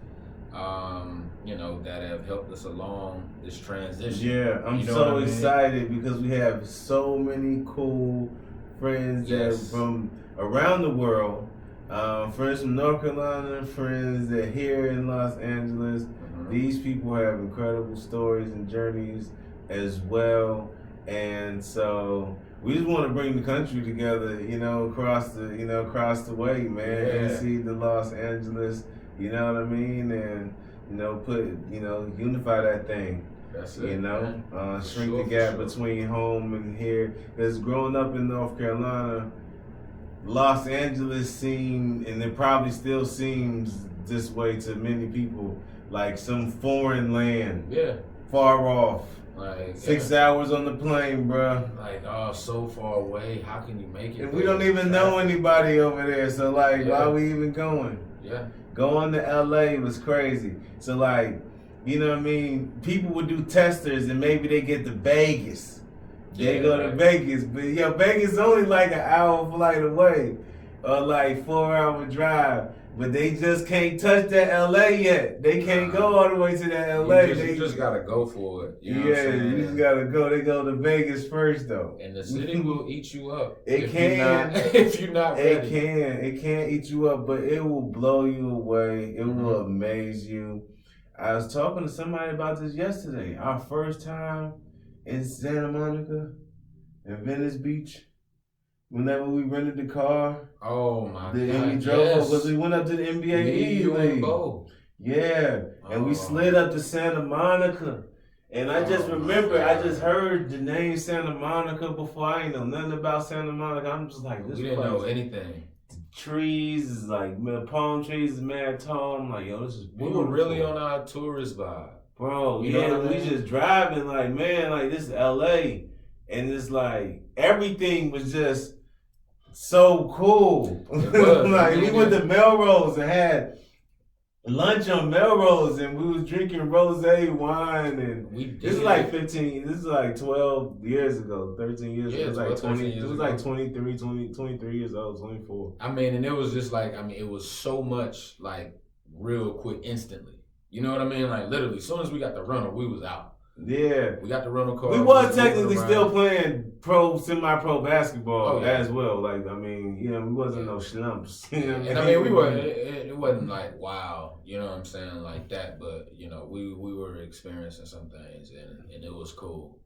[SPEAKER 3] that have helped us along this transition.
[SPEAKER 2] Yeah, I'm so excited because we have so many cool friends that from around the world, friends from North Carolina, friends that here in Los Angeles. These people have incredible stories and journeys as well, and so we just want to bring the country together, across the way, man, and see the Los Angeles, you know what I mean, and unify that thing.
[SPEAKER 3] That's it.
[SPEAKER 2] Shrink the gap between home and here. Because growing up in North Carolina, Los Angeles seemed, and it probably still seems this way to many people, like some foreign land.
[SPEAKER 3] Yeah.
[SPEAKER 2] Far off.
[SPEAKER 3] Like
[SPEAKER 2] 6 hours on the plane, bruh.
[SPEAKER 3] Like, so far away. How can you make it?
[SPEAKER 2] And we don't even know anybody over there. So why are we even going?
[SPEAKER 3] Yeah.
[SPEAKER 2] Going to LA was crazy. So you know what I mean? People would do testers and maybe they get to Vegas. They go to Vegas. But Vegas is only like an hour flight away. Or 4-hour drive. But they just can't touch that LA yet. They can't go all the way to that LA.
[SPEAKER 3] You just gotta go for it. You
[SPEAKER 2] just gotta go. They go to Vegas first though.
[SPEAKER 3] And the city will eat you up.
[SPEAKER 2] It can.
[SPEAKER 3] If you're not ready.
[SPEAKER 2] It can eat you up, but it will blow you away. It will amaze you. I was talking to somebody about this yesterday. Our first time in Santa Monica and Venice Beach. Whenever we rented the car,
[SPEAKER 3] and
[SPEAKER 2] we drove because we went up to the NBA League. Yeah, and we slid up to Santa Monica, and I just remember, I just heard the name Santa Monica before. I ain't know nothing about Santa Monica. I'm just like, this.
[SPEAKER 3] We didn't know anything.
[SPEAKER 2] The trees is like palm trees is mad tall. I'm like, this is beautiful.
[SPEAKER 3] We were really on our tourist vibe,
[SPEAKER 2] bro.
[SPEAKER 3] You know what I mean?
[SPEAKER 2] We just driving this is LA, and it's everything was just so cool. We went to Melrose and had lunch on Melrose, and we was drinking rosé wine, and this is 12 years ago, 13 years ago. It was like 20, it was like 23 years old, 24.
[SPEAKER 3] I mean, and it was just it was so much real quick, instantly. You know what I mean? Literally, as soon as we got the rental, we was out.
[SPEAKER 2] Yeah.
[SPEAKER 3] We got the rental car.
[SPEAKER 2] We was technically still playing semi-pro basketball as well. We wasn't no slumps. You know what
[SPEAKER 3] and I mean, we were. It wasn't wow. You know what I'm saying, like that. But we were experiencing some things, and it was cool.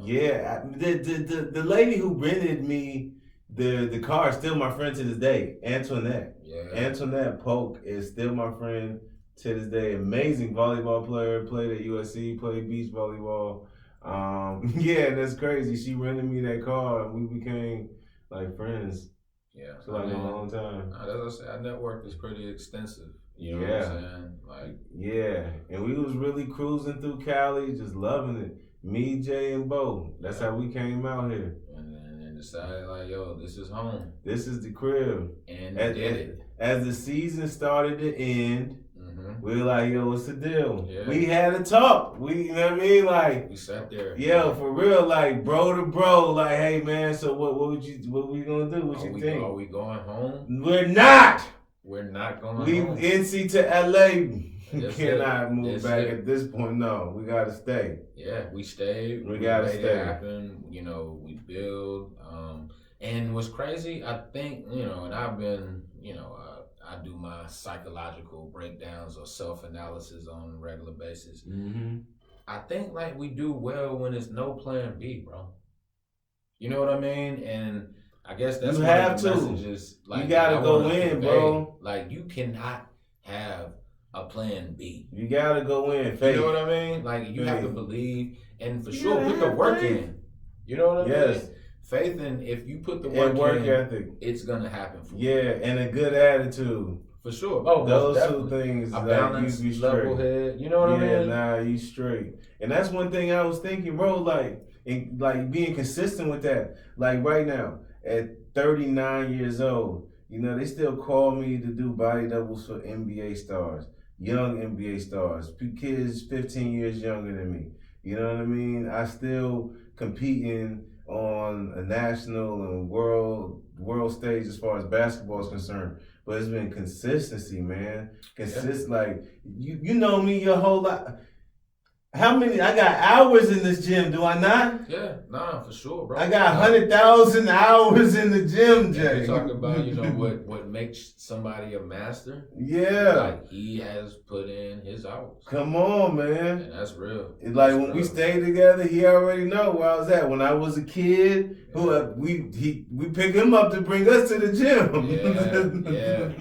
[SPEAKER 2] The lady who rented me the car is still my friend to this day. Antoinette.
[SPEAKER 3] Yeah.
[SPEAKER 2] Antoinette Polk is still my friend to this day. Amazing volleyball player, played at USC, played beach volleyball. That's crazy. She rented me that car and we became friends.
[SPEAKER 3] Yeah.
[SPEAKER 2] For a long time.
[SPEAKER 3] As I said, our network is pretty extensive. You know what I'm saying?
[SPEAKER 2] And we was really cruising through Cali, just loving it. Me, Jay, and Bo. That's how we came out here.
[SPEAKER 3] And decided this is home.
[SPEAKER 2] This is the crib.
[SPEAKER 3] And did it.
[SPEAKER 2] As the season started to end, We were like, yo, what's the deal?
[SPEAKER 3] Yeah.
[SPEAKER 2] We had a talk. You know what I mean? Like,
[SPEAKER 3] we sat there.
[SPEAKER 2] yeah, for real, like bro to bro, like, hey man, so what we gonna do? What you think?
[SPEAKER 3] Are we going home?
[SPEAKER 2] We're not.
[SPEAKER 3] We're not going
[SPEAKER 2] We
[SPEAKER 3] home.
[SPEAKER 2] NC to LA.
[SPEAKER 3] That's
[SPEAKER 2] Cannot
[SPEAKER 3] it.
[SPEAKER 2] move
[SPEAKER 3] That's
[SPEAKER 2] back
[SPEAKER 3] it.
[SPEAKER 2] at this point. No, we gotta stay.
[SPEAKER 3] Yeah, we stayed.
[SPEAKER 2] We gotta
[SPEAKER 3] made
[SPEAKER 2] stay.
[SPEAKER 3] it happen. You know, we build. And what's crazy, I think, you know, and I've been, you know, I do my psychological breakdowns or self-analysis on a regular basis.
[SPEAKER 2] Mm-hmm.
[SPEAKER 3] I think like we do well when there's no plan B, bro. You know what I mean? And I guess that's
[SPEAKER 2] You
[SPEAKER 3] one
[SPEAKER 2] have
[SPEAKER 3] of the
[SPEAKER 2] to.
[SPEAKER 3] messages. Like,
[SPEAKER 2] You gotta
[SPEAKER 3] I
[SPEAKER 2] go
[SPEAKER 3] wanna
[SPEAKER 2] in,
[SPEAKER 3] convey.
[SPEAKER 2] bro.
[SPEAKER 3] Like you cannot have a plan B.
[SPEAKER 2] You gotta go in. Faith.
[SPEAKER 3] You know what I mean? Like you have to
[SPEAKER 2] Faith.
[SPEAKER 3] believe and for
[SPEAKER 2] You
[SPEAKER 3] sure
[SPEAKER 2] gotta
[SPEAKER 3] put the
[SPEAKER 2] have
[SPEAKER 3] work
[SPEAKER 2] faith.
[SPEAKER 3] in. You know what I
[SPEAKER 2] Yes.
[SPEAKER 3] mean? Faith in if you put the
[SPEAKER 2] And work
[SPEAKER 3] in,
[SPEAKER 2] ethic.
[SPEAKER 3] it's gonna happen for you.
[SPEAKER 2] Yeah, and a good attitude.
[SPEAKER 3] For sure. Oh,
[SPEAKER 2] Those
[SPEAKER 3] most
[SPEAKER 2] two
[SPEAKER 3] definitely.
[SPEAKER 2] things,
[SPEAKER 3] A
[SPEAKER 2] like,
[SPEAKER 3] balanced,
[SPEAKER 2] you be straight.
[SPEAKER 3] level head. You know what I
[SPEAKER 2] Yeah,
[SPEAKER 3] mean?
[SPEAKER 2] nah, you straight. And that's one thing I was thinking, bro, like being consistent with that. Like right now, at 39 years old, you know, they still call me to do body doubles for NBA stars, young NBA stars, kids 15 years younger than me. You know what I mean? I still competing on a national and world stage as far as basketball is concerned. But it's been consistency, man. Like you know me your whole life. How many? I got hours in this gym, do I not?
[SPEAKER 3] Yeah, nah, for sure, bro.
[SPEAKER 2] I got 100,000 hours in the gym, Jay.
[SPEAKER 3] You talk about, you know, what makes somebody a master.
[SPEAKER 2] Yeah.
[SPEAKER 3] Like he has put in his hours.
[SPEAKER 2] Come on, man.
[SPEAKER 3] And that's real.
[SPEAKER 2] It's like
[SPEAKER 3] That's
[SPEAKER 2] when we
[SPEAKER 3] real.
[SPEAKER 2] stayed together, he already know where I was at. When I was a kid, we pick him up to bring us to the gym.
[SPEAKER 3] Yeah.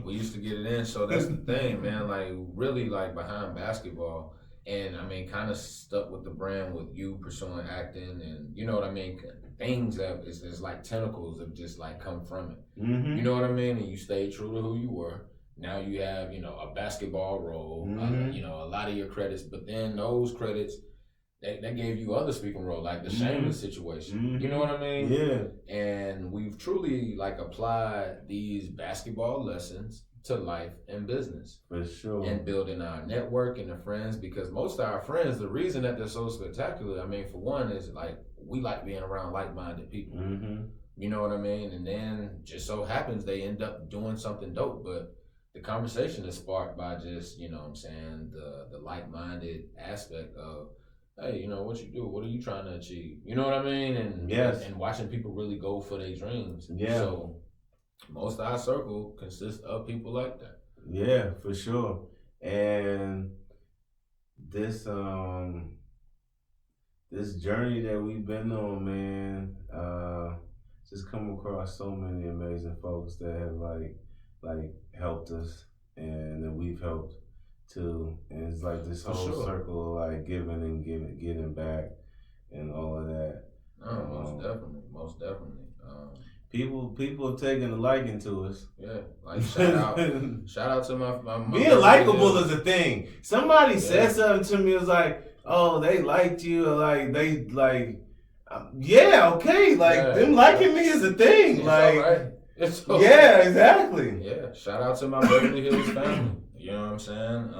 [SPEAKER 3] We used to get it in. So that's the thing, man. Like really, like behind basketball, and I mean, kind of stuck with the brand with you pursuing acting, and you know what I mean. Things that is like tentacles have just like come from it.
[SPEAKER 2] Mm-hmm.
[SPEAKER 3] You know what I mean? And you stayed true to who you were. Now you have, you know, a basketball role,
[SPEAKER 2] Mm-hmm.
[SPEAKER 3] you know, a lot of your credits, but then those credits, they gave you other speaking role, like the Shameless situation.
[SPEAKER 2] Mm-hmm.
[SPEAKER 3] You know what I mean?
[SPEAKER 2] Yeah.
[SPEAKER 3] And we've truly like applied these basketball lessons to life and business.
[SPEAKER 2] For sure.
[SPEAKER 3] And building our network and the friends, because most of our friends, the reason that they're so spectacular, I mean, for one, is like we like being around like-minded people.
[SPEAKER 2] Mm-hmm.
[SPEAKER 3] You know what I mean? And then just so happens they end up doing something dope, but the conversation is sparked by just, you know what I'm saying, the like-minded aspect of, hey, you know, what you do? What are you trying to achieve? You know what I mean? And
[SPEAKER 2] yes.
[SPEAKER 3] And watching people really go for their dreams.
[SPEAKER 2] Yeah.
[SPEAKER 3] So most of our circle consists of people like that.
[SPEAKER 2] Yeah, for sure. And this journey that we've been on, man, just come across so many amazing folks that have like helped us and that we've helped too. And it's like this
[SPEAKER 3] For
[SPEAKER 2] whole
[SPEAKER 3] sure.
[SPEAKER 2] circle of like giving and getting back and all of that.
[SPEAKER 3] No, most definitely.
[SPEAKER 2] People have taken a liking to us.
[SPEAKER 3] Yeah, like shout out to my
[SPEAKER 2] being likable is a thing. Somebody said something to me. It was like, oh, they liked you, or like they like, yeah, okay, like them liking me is a thing.
[SPEAKER 3] It's
[SPEAKER 2] like,
[SPEAKER 3] all right. It's all
[SPEAKER 2] yeah,
[SPEAKER 3] right.
[SPEAKER 2] exactly.
[SPEAKER 3] Yeah, shout out to my Beverly Hills family. You know what I'm saying?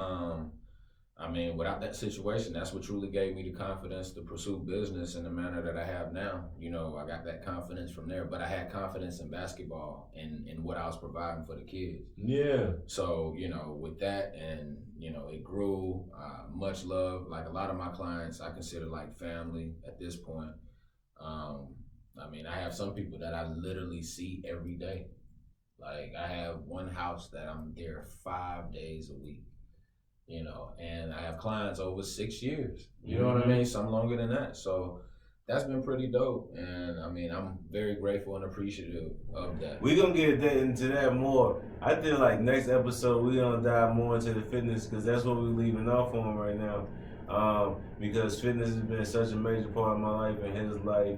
[SPEAKER 3] I mean, without that situation, that's what truly gave me the confidence to pursue business in the manner that I have now. You know, I got that confidence from there, but I had confidence in basketball and in what I was providing for the kids.
[SPEAKER 2] Yeah.
[SPEAKER 3] So, you know, with that, and, you know, it grew, much love. Like a lot of my clients, I consider like family at this point. I mean, I have some people that I literally see every day. Like I have one house that I'm there 5 days a week. You know, and I have clients over 6 years. You know what I mean? Some longer than that. So that's been pretty dope. And I mean, I'm very grateful and appreciative of that.
[SPEAKER 2] We're going to get into that more. I feel like next episode, we're going to dive more into the fitness because that's what we're leaving off on right now. Because fitness has been such a major part of my life and his life.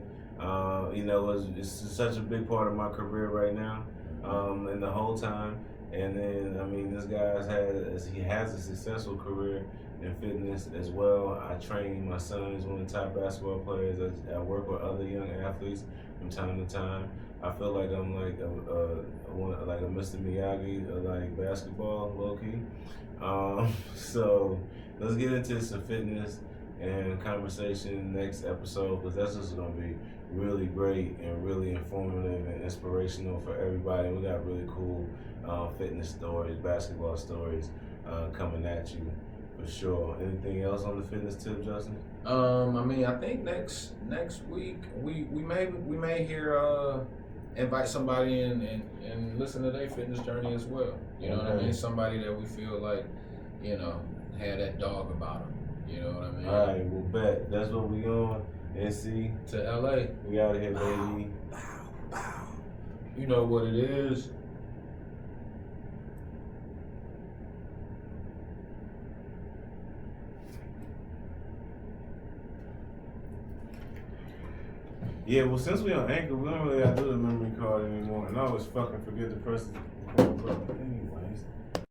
[SPEAKER 2] You know, it's such a big part of my career right now and the whole time. And then, I mean, this guy he has a successful career in fitness as well. I train my son, he's one of the top basketball players. I work with other young athletes from time to time. I feel like I'm like a Mr. Miyagi of like basketball, low key. So let's get into some fitness and conversation next episode, because that's just gonna be really great and really informative and inspirational for everybody. We got really cool fitness stories, basketball stories coming at you for sure. Anything else on the fitness tip, Justin?
[SPEAKER 3] I mean, I think next week we may hear invite somebody in and listen to their fitness journey as well. You know what I mean? Somebody that we feel like, you know, had that dog about them. You know what I mean?
[SPEAKER 2] All right, well, bet. That's what we on. NC
[SPEAKER 3] to LA.
[SPEAKER 2] We out here, baby.
[SPEAKER 3] You know what it is.
[SPEAKER 2] Yeah, well, since we on Anchor, we don't really gotta do the memory card anymore, and I always fucking forget to press the record button anyways.